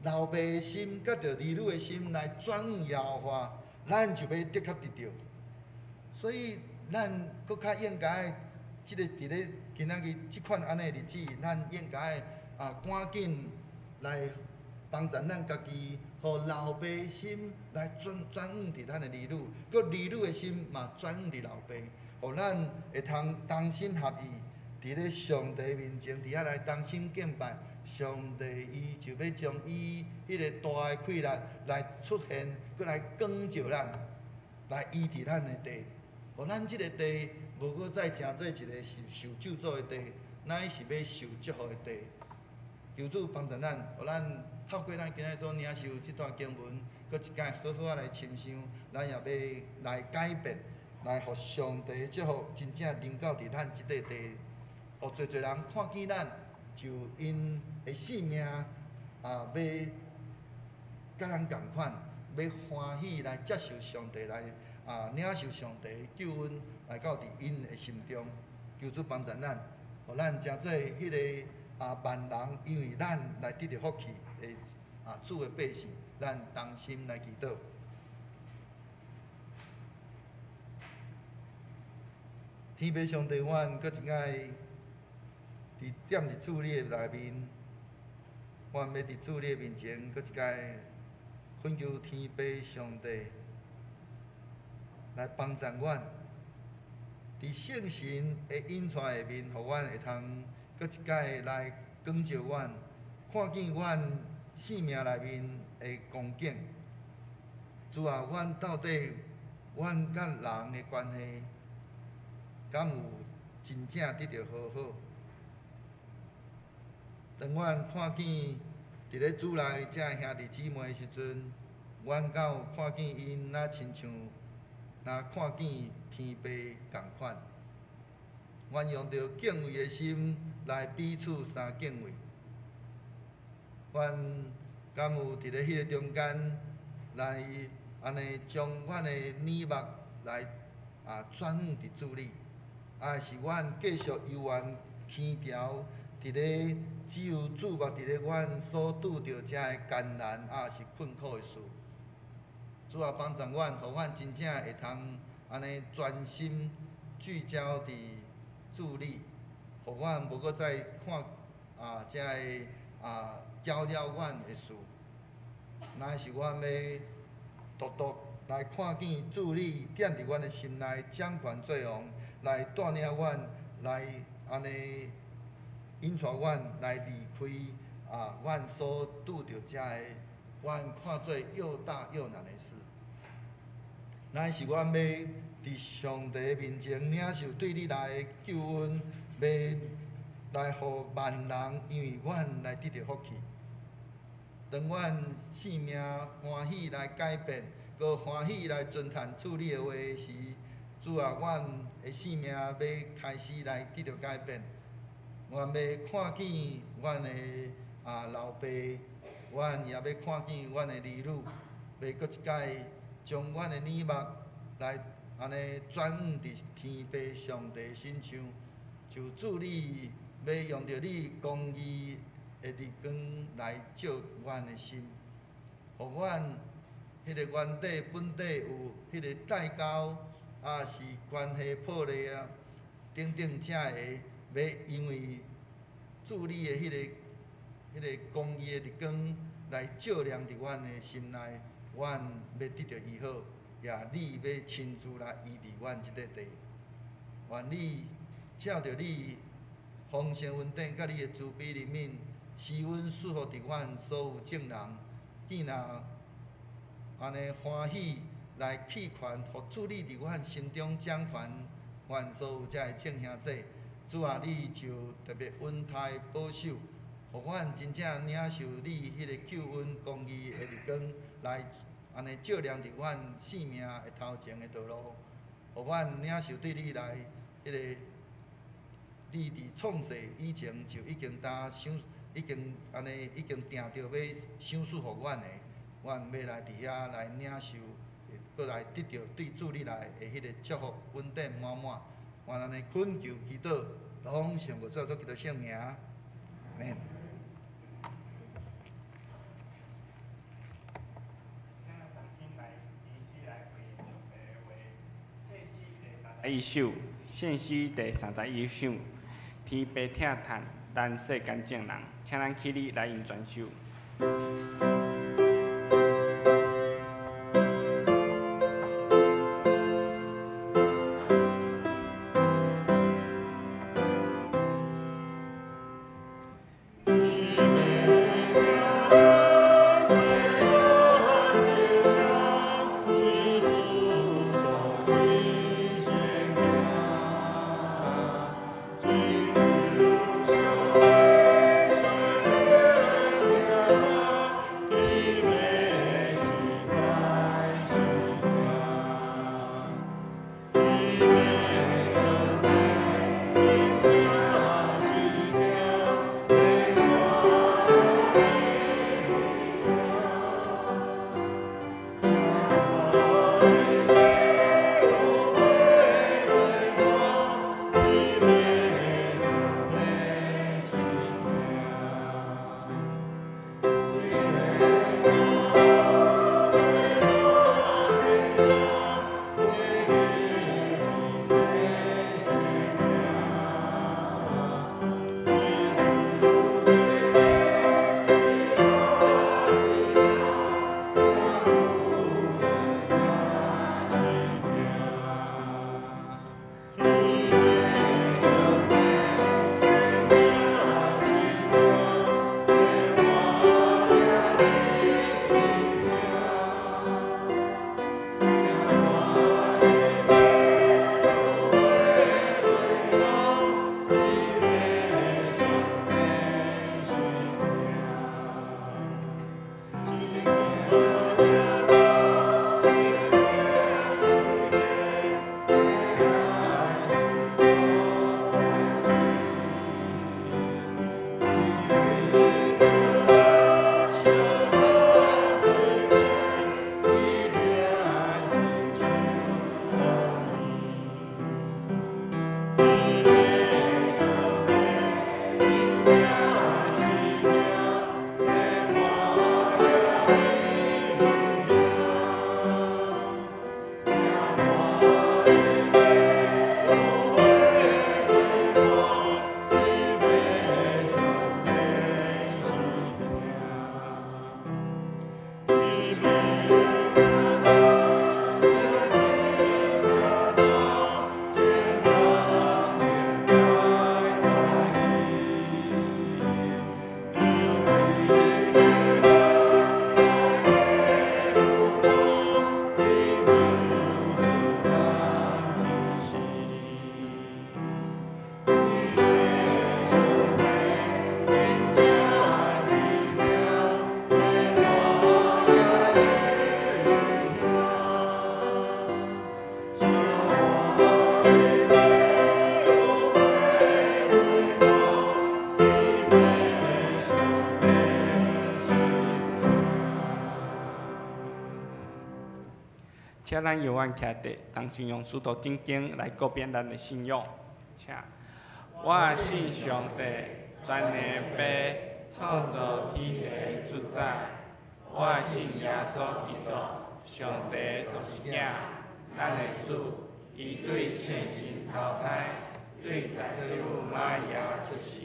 老爸的心甲着儿女的心来转向耶和华，咱就要的确得到。所以，咱搁较应该，即个伫咧今仔日即款安尼日子，咱应该赶紧来帮助咱家己，互老爸的心来转向伫咱的儿女，佮儿女的心嘛转向伫老爸，互咱会通同心合意，伫咧上帝面前，伫遐来同心敬拜，上帝伊就要将伊迄个大的气力来出现，搁来光照咱，来医治咱的地，互咱即个地无搁再成做一个受咒诅的地，乃是要受祝福的地。求主帮助咱，互咱透过咱今日所领受即段经文，搁一摆好好来亲像，咱也要来改变，来互上帝的祝福真正临到伫咱即块地，互侪侪人看见咱，就因的性命要甲咱共款，要欢喜来接受上帝来领受上帝的救恩，来到伫因的心中。求主帮助咱，互咱诚做迄个万人因为咱来得到福气的主的百姓，咱同心来祈祷。天父上帝，阮搁一摆踮伫主你的内面，阮要伫主你的面前，搁一摆恳求天父上帝来帮助阮，伫圣神的引带下面，互阮会通搁一摆来光照阮，看见阮生命内面的光景。主啊，阮到底阮甲人的关系，敢有真正得到好好？当阮看见伫咧主内遮兄弟姊妹的时阵，阮敢有看见因若亲像看见天父共款？阮用着敬畏的心来彼此相敬畏。阮敢有伫咧迄个中间来安尼将阮的耳目来转向伫主里，还是阮继续游玩天条？伫咧只有注目伫咧阮所拄着遮个艰难是困苦的事，主啊帮助阮，互阮真正会通安尼专心聚焦伫主里，互阮无搁再看遮个搅扰阮的事，乃是阮要独独来看见主里踮伫阮的心内掌权作王，来带领阮来安尼。引带阮来离开阮所拄着遮个，阮看做又大又难的事，乃是阮要伫上帝面前领受对你来的救恩，要来互万人因为阮来得到福气。当阮生命欢喜来改变，搁欢喜来遵传主你的话时，主啊，阮的生命要开始来得到改变。阮要看见阮的老爸，阮也要看见阮的儿女，要搁一摆将阮的耳目来安尼转向伫天父上帝身上，就主你要用着你公义的日光来照阮的心，互阮迄个原底本底有迄个代沟是关系破裂等等遮个。要因为主你的迄个公义的日光来照亮伫阮的心内，阮要得到医好，也你要亲自来医治阮即块地。愿你照着你丰盛恩典，甲你的慈悲怜悯，施恩赐福伫阮所有众人，见人安尼欢喜来弃权，互主你伫阮心中掌权，阮所有遮个众兄弟。主啊，你就特别恩待保守，互阮真正领受你迄个救恩公义的日光，来安尼照亮伫阮生命的头前的道路，互阮领受对你来迄个，你伫创世以前就已经已经安尼已经定着要赏赐互阮的，阮要来伫遐来领受，搁来得到对主你来的迄个祝福恩典满满。愿安尼恳求祈祷，拢上过做祈祷圣名，阿门。一首，献诗第31首，天父疼叹咱世间众人，请咱起立来吟全首。天请咱由阮徛地，同时用许多正经来告别咱的信仰。请，我信上帝，全能爸，创造天地主宰。我信耶稣基督，上帝独生子，咱的主，伊对圣神投胎，对在世母玛利亚出世，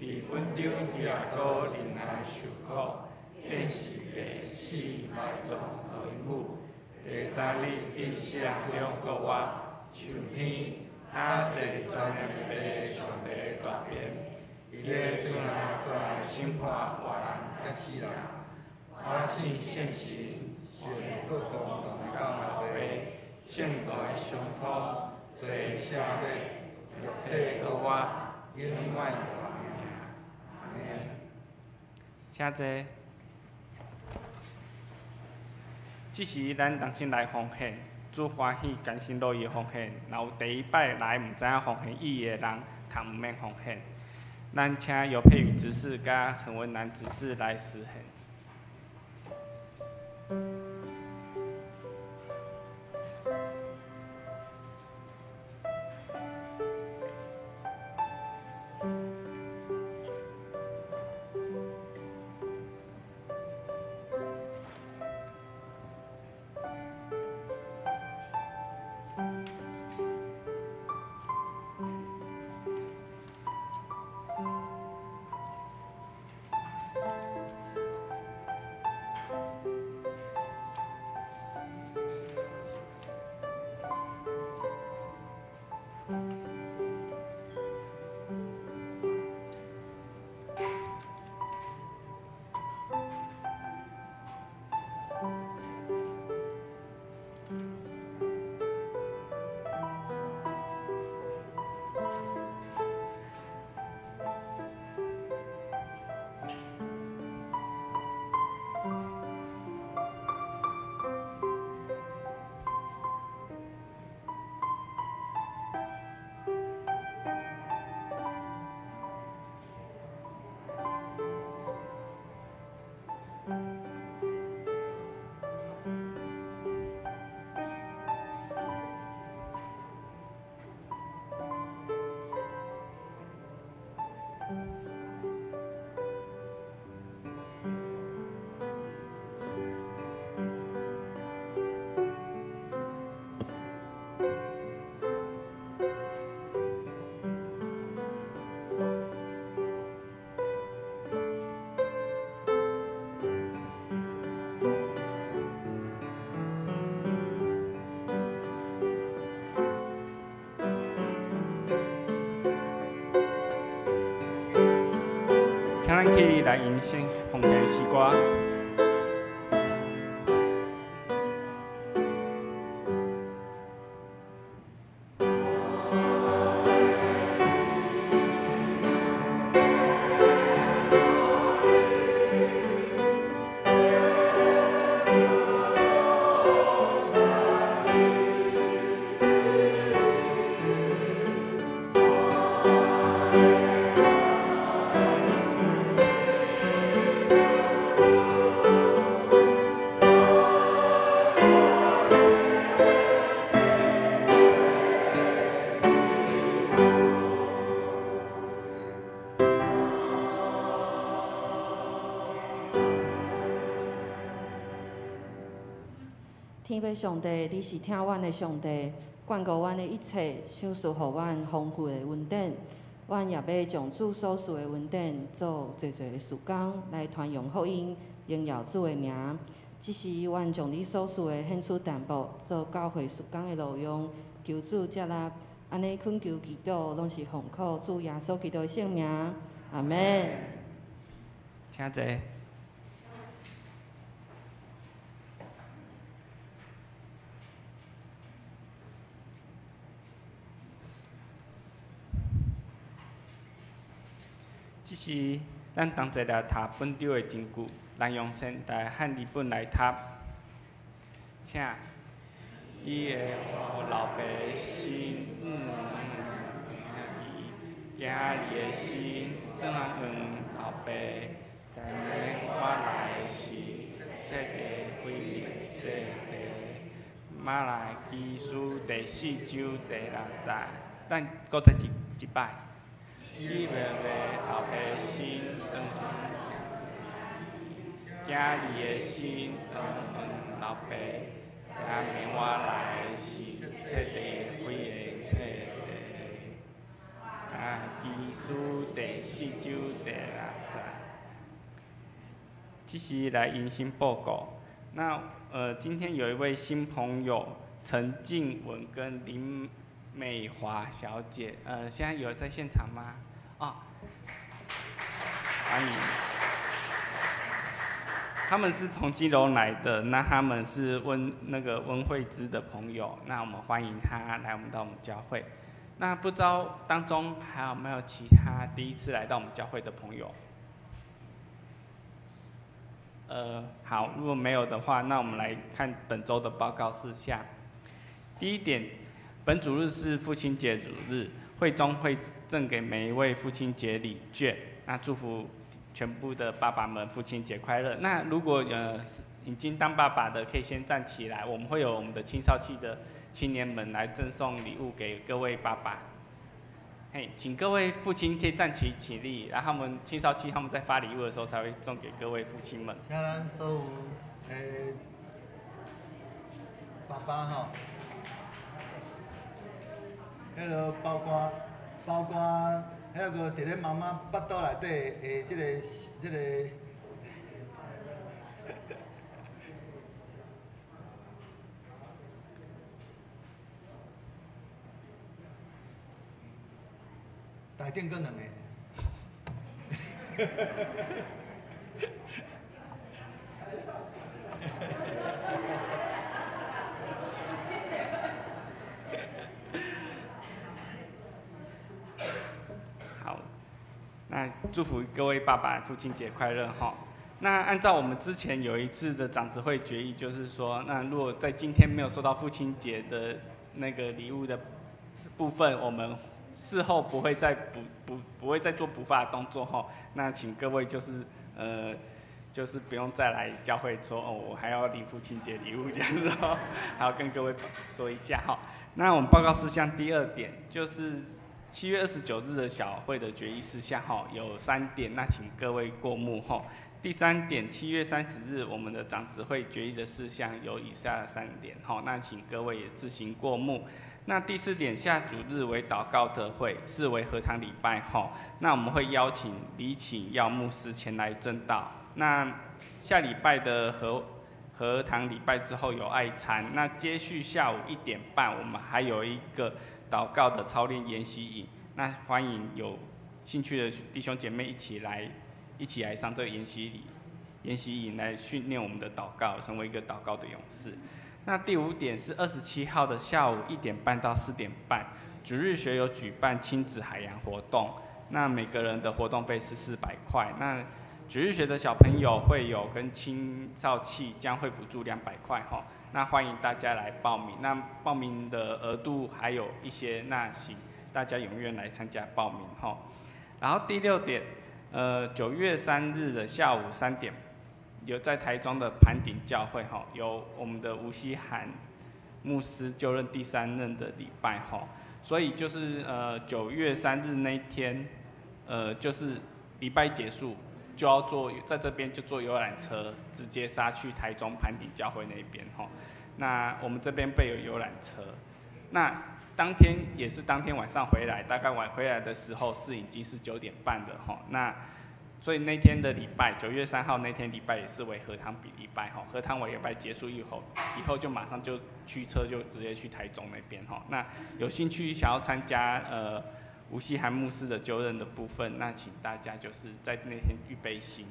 伫本场第二个人来受苦，变死过死，埋葬和因母。第三日伫死人中国活，上天打坐全能爸上帝大边，伊咧转来过来审判活人甲死人。我信圣神，上各公同教后辈，圣道相通，罪赦免，肉体都我，永远活命。阿门。请坐。这是咱重新来奉献，主欢喜甘心乐意奉献。若有第一摆来毋知影奉献意义的人，通毋免奉献。咱请尤佩宇执事甲陈文南执事来施献。请咱起来迎献奉献诗歌。天父上帝，你是听阮的上帝，眷顾阮的一切，赏赐互阮丰富的恩典。阮也要将主所赐的恩典做侪侪的事工，来传扬福音，荣耀主的名。只是阮将你所赐的献出淡薄，做教会事工的路用，求主接纳。安尼恳求祈祷，拢是奉靠主耶稣基督的圣名。阿门。请坐。这是咱同齐来读本周的经句，咱用现代汉语本来读。请，伊会互老爸的心囝儿的心转老爸，在免我来时，这个毁灭这地，马来基书第4章第6节，咱搁再一摆。伊袂袂后爸心恩，囝儿的心恩老爸，也免我来是迄第几个基书第4章第6节。继续来迎新报告。那今天有一位新朋友陈静文跟林美华小姐，现在有在现场吗？欢迎。他们是从基隆来的，那他们是温慧芝的朋友，那我们欢迎他来到我们教会。那不知道当中还有没有其他第一次来到我们教会的朋友？好，如果没有的话，那我们来看本周的报告事项。第一点，本主日是父亲节主日，会中会赠给每一位父亲节礼券，那祝福全部的爸爸们父亲节快乐。那如果已经当爸爸的，可以先站起来，我们会有我们的青少期的青年们来赠送礼物给各位爸爸。请各位父亲可以站起立，然后他们青少期他们在发礼物的时候才会送给各位父亲们。请咱所有爸爸吼，迄个包括迄个伫咧妈妈腹肚内底的这个。台顶搁两个。好，那祝福各位爸爸父亲节快乐哈。那按照我们之前有一次的长执会决议，就是说，那如果在今天没有收到父亲节的那个礼物的部分，我们事后不会再做补发的动作哈。那请各位就是不用再来教会说我还要领父亲节礼物这样子哦，还要跟各位说一下哈。那我们报告事项第2点就是7月29日的小会的决议事项哈，有3点，那请各位过目哈。第3点，7月30日我们的长执会决议的事项有以下3点哈，那请各位也自行过目。那第4点，下主日为祷告的会，视为合堂礼拜哈。那我们会邀请李请耀牧师前来证道。那下礼拜的合堂礼拜之后有爱餐，那接续下午1点半，我们还有一个祷告的操练研习营。那欢迎有兴趣的弟兄姐妹一起来上这个研习营来训练我们的祷告，成为一个祷告的勇士。那第5点是27号的下午1点半到4点半，主日学有举办亲子海洋活动，那每个人的活动费是400块。那主日学的小朋友会有跟青少期将会补助200块哈。那欢迎大家来报名，那报名的额度还有一些，那请大家踊跃来参加报名哈。然后第6点，9月3日的下午3点。有在台中的盘顶教会哈，有我们的吴希涵牧师就任第3任的礼拜哈，所以就是9月3日那一天，就是礼拜结束就要在这边就坐游览车直接杀去台中盘顶教会那边哈。那我们这边备有游览车，那当天也是当天晚上回来，大概回来的时候已经是9点半了哈。那所以那天的礼拜，9月3号那天礼拜也是为合堂礼拜哈，合堂礼拜结束以后就马上就驱车就直接去台中那边哈。那有兴趣想要参加吴希涵牧师的就任的部分，那请大家就是在那天预备心。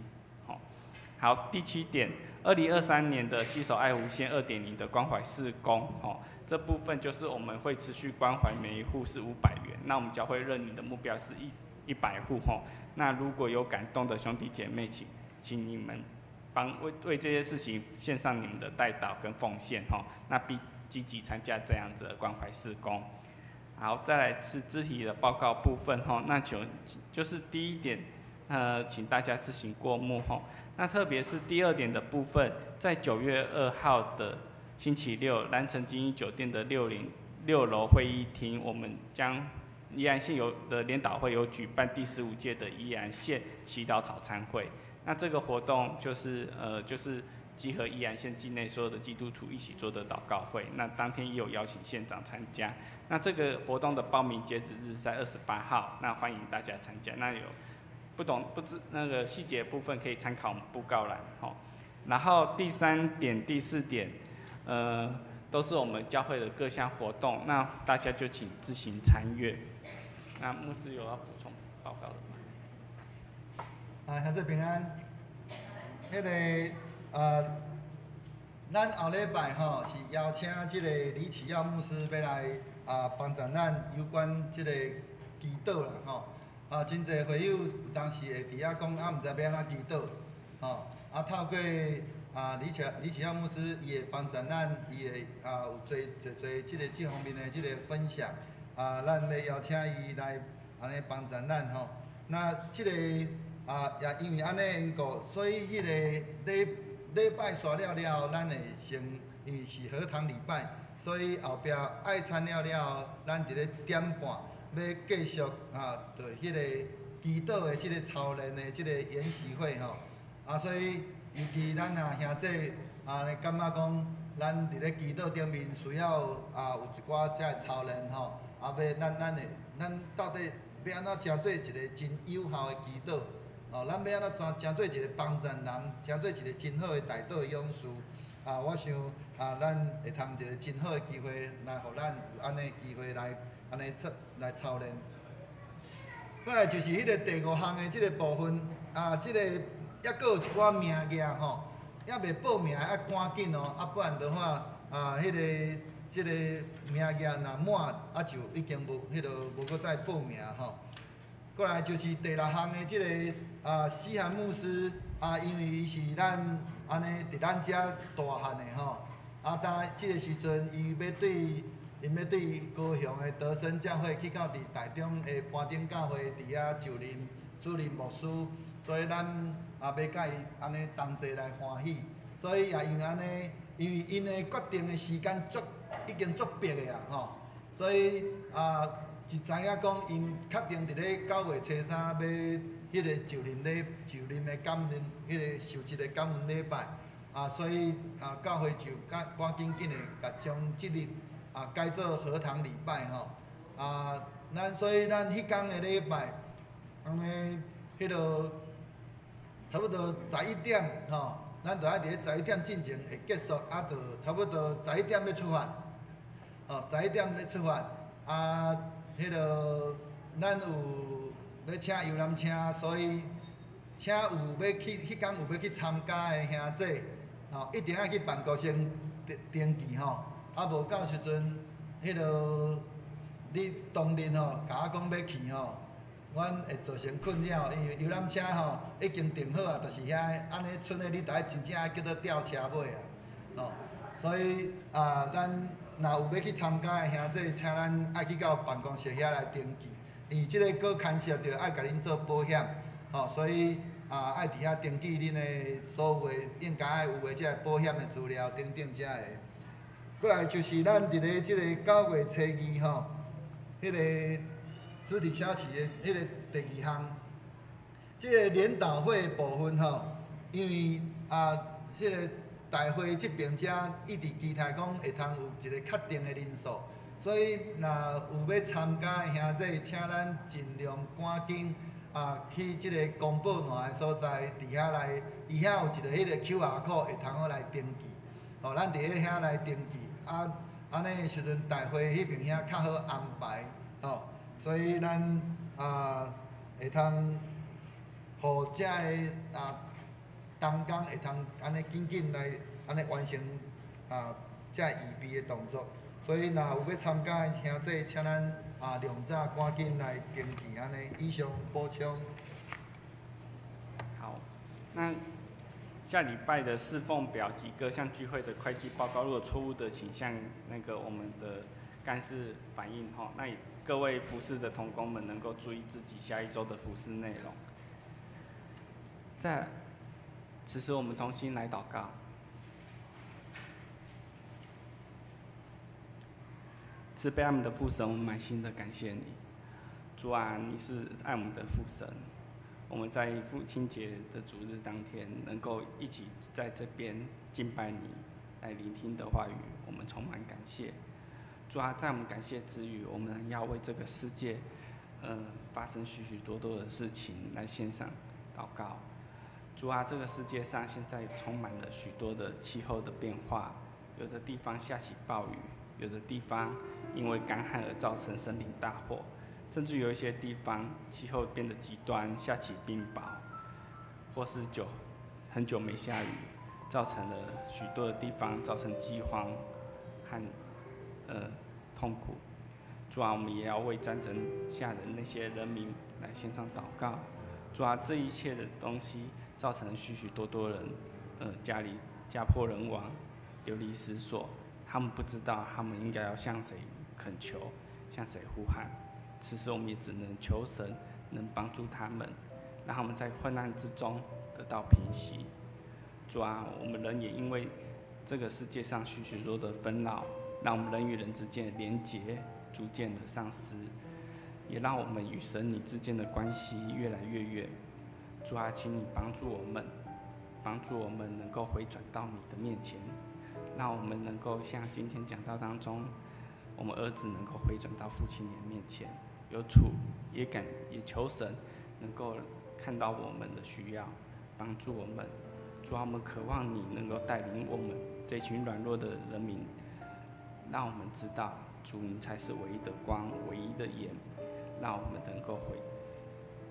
好，第7点，2023年的携手爱无限2.0的关怀事工这部分就是我们会持续关怀每一户是500元，那我们教会认领的目标是100户哈。那如果有感动的兄弟姐妹，请你们为这些事情献上你们的代祷跟奉献哈。那必积极参加这样子的关怀事工。好，再来是肢体的报告部分哈。那就是第1点，请大家自行过目哈。那特别是第2点的部分，在9月2号的星期六，蓝城精英酒店的6楼会议厅，我们将宜兰县的联导会有举办第15届的宜兰县祈祷早餐会。那这个活动就是集合宜兰县境内所有的基督徒一起做的祷告会。那当天也有邀请县长参加。那这个活动的报名截止日是在28号，那欢迎大家参加。那有不知那个细节部分可以参考我们布告栏吼。然后第3点、第4点，都是我们教会的各项活动，那大家就请自行参阅。那牧师有要补充报告的吗？兄弟平安。咱后礼拜吼是邀请即个李启耀牧师要来帮助咱有关即个祈祷啦吼。真侪会友有当时会伫遐讲毋知要安怎祈祷吼。透过李启耀牧师，伊会帮助咱，伊会有做即方面的即个分享。咱要邀请伊来安尼帮助咱吼。那即个也因为安尼缘故，所以迄个礼拜煞了，咱会先因为是荷塘礼拜，所以后壁爱餐了，咱伫咧点半要继续就迄个祈祷的即个操练的即个研习会吼。所以尤其咱兄弟感觉讲，咱伫咧祈祷顶面需要有一寡遮的操练吼。要咱到底要安怎诚做一个真有效的祈祷？咱要安怎诚做一个帮助人，诚做一个真好的代祷的勇士？我想咱会通一个真好的机会，来互咱有安尼机会来安尼来操练。过来就是迄个第5项的即个部分，即个还佫有一寡名额吼，还未报名，要赶紧哦，不然的话，迄个即个名额若满，就已经无佫再报名吼。过来就是第6项的即个西汉牧师，因为伊是咱安尼伫咱遮大汉的吼，当即个时阵伊要对高雄的德生教会去到伫台中的班顶教会伫遐就任主任牧师，所以咱要甲伊安尼同齐来欢喜。所以也因为安尼，因为因的决定的时间已经足迫的啊吼，所以是知影讲因确定伫咧9月初3要迄个就任的感恩，迄个受一个感恩礼拜所以教会就赶紧的甲将即日改做荷塘礼拜吼所以咱迄天的礼拜，安尼迄落差不多11点吼，咱就爱伫咧11点进前会结束，就差不多11点要出发，11点要出发迄落咱有要请游览车，所以请有要去迄天有要去参加的兄弟一定要去办公室登记吼。无到时阵，迄落你当日甲我讲要去阮会造成困扰，因为游览车已经订好就是遐安尼剩的你得真正爱叫做吊车尾所以咱若有要去参加的兄弟，请咱爱去到办公室遐来登记，因为即个搁牵涉着爱甲恁做保险所以爱伫遐登记恁的所有的应该爱有的即个保险的资料等等遮的。过来就是咱伫咧即个9月初2迄个肢体消息的迄个第2项，即个联导会的部分因为迄个大会这边遮一直期待讲会通有一个确定的人数，所以若有要参加的兄弟，请咱尽量赶紧去即个公布栏的所在，伫遐来，伊遐有一个迄个 QR code 会通好来登记，咱伫咧遐来登记。安尼的时阵，大会迄边遐较好安排所以咱会通，互遮个同工会通安尼紧来安尼完成遮预备的动作。所以若有要参加的兄弟，请咱量早赶紧来登记安尼。以上补充。好，那下礼拜的侍奉表及各项聚会的会计报告，如果错误的，请向我们的干事反映那也各位服侍的同工们能够注意自己下一周的服侍内容。此时我们同心来祷告。慈悲爱我们的父神，我们满心的感谢你。主啊，你是爱我们的父神。我们在父亲节的主日当天，能够一起在这边敬拜你，来聆听的话语，我们充满感谢。主啊，在我们感谢之余，我们要为这个世界，发生许许多多的事情来献上祷告。主啊，这个世界上现在充满了许多的气候的变化，有的地方下起暴雨，有的地方因为干旱而造成森林大火。甚至有一些地方气候变得极端，下起冰雹，或是很久没下雨，造成了许多的地方造成饥荒和痛苦。主啊，我们也要为战争下的那些人民来献上祷告。主啊，这一切的东西造成了许许多多人家破人亡，流离失所。他们不知道他们应该要向谁恳求，向谁呼喊。此时我们也只能求神能帮助他们，让他们在患难之中得到平息。主啊，我们人也因为这个世界上许许多多的纷扰，让我们人与人之间的连结逐渐的丧失，也让我们与神你之间的关系越来越远。主啊，请你帮助我们能够回转到你的面前，让我们能够像今天讲道当中，我们儿子能够回转到父亲你的面前。有主也求神能够看到我们的需要，帮助我们。主啊，我们渴望你能够带领我们这群软弱的人民，让我们知道主你才是唯一的光，唯一的盐，让我们能够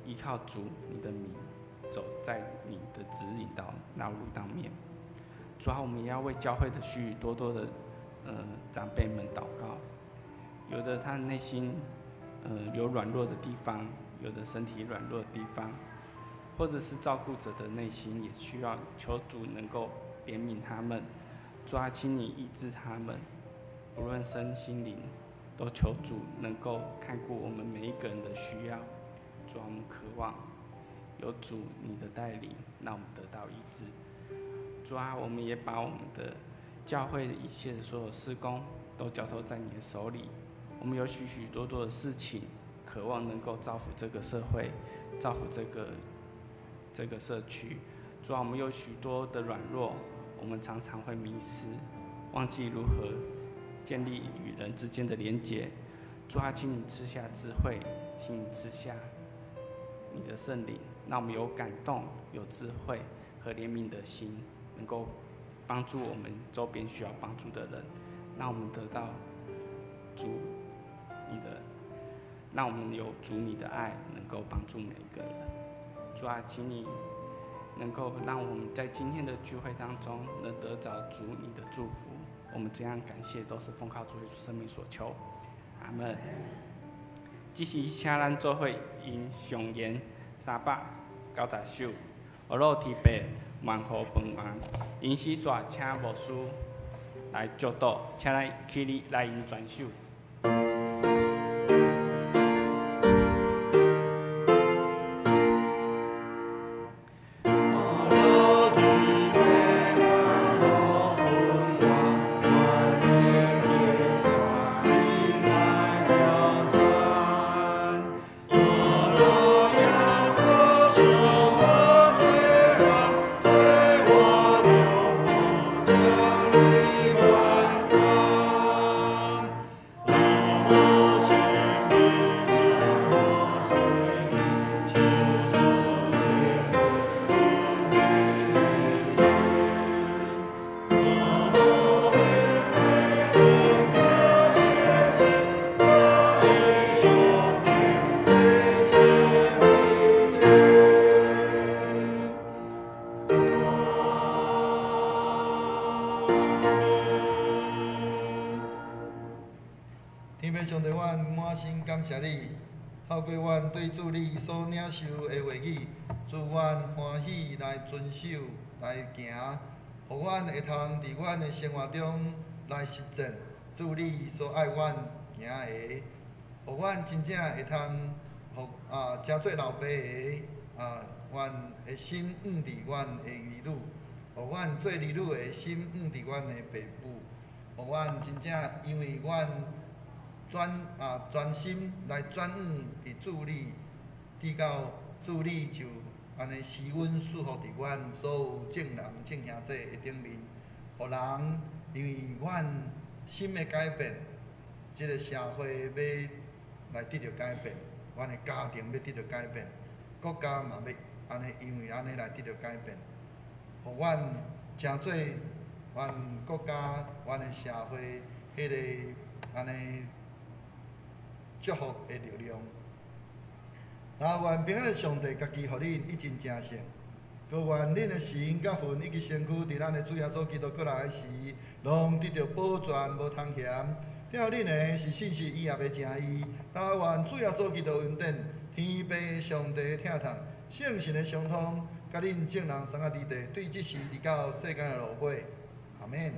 依靠主你的名，走在你的指引道路当面。主啊，我们也要为教会的许许多多的长辈们祷告，有的他内心有软弱的地方，有的身体软弱的地方，或者是照顾者的内心也需要求主能够怜悯他们。主啊，请你医治他们，不论身心灵，都求主能够看顾我们每一个人的需要。主啊，我们渴望有主你的带领，让我们得到医治。主啊，我们也把我们的教会的一切的所有事工都交托在你的手里。我们有许许多多的事情，渴望能够造福这个社会，造福这个社区。主啊，我们有许多的软弱，我们常常会迷失，忘记如何建立与人之间的连结。主啊，请你赐下智慧，请你赐下你的圣灵，让我们有感动、有智慧和怜悯的心，能够帮助我们周边需要帮助的人，让我们得到让我们有主你的爱，能够帮助每一个人。主啊，请你能够让我们在今天的聚会当中，能得着主你的祝福。我们这样感谢，都是奉靠主耶稣生命所求。阿门。这是请咱做伙因上言390首，俄罗提白万福饭安，因死煞请牧师来祝祷，请咱起立来因转首。上帝，阮满心感谢你，透过阮对主你所领受的话语，祝阮欢喜来遵守来行，互阮会通伫阮的生活中来实践主你所爱阮行的，互阮真正会通真做老爸的阮的心放伫阮的儿女，互阮做儿女的心放伫阮的爸母，互阮真正因为阮专心来转往伫主理，直到主理就安尼施温束缚伫阮所有正人正兄弟的顶面，互人因为阮心的改变，即个社会要来得到改变，阮的家庭要得到改变，国家嘛要安尼，因为安尼来得到改变，互阮成做阮国家、阮的社会迄个安尼祝福的力量。那愿平安的上帝家己互恁一真正成，各愿恁的心、甲魂以及身躯，伫咱的主耶稣基督过来时，拢得到保全无通嫌。听恁的是信实，伊也要正义。但愿主耶稣基督恩典、天父上帝的疼痛、圣神的相通，甲恁众人三个伫地，对即时直到世间的路尾。阿免。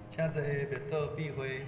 请坐，灭道避讳。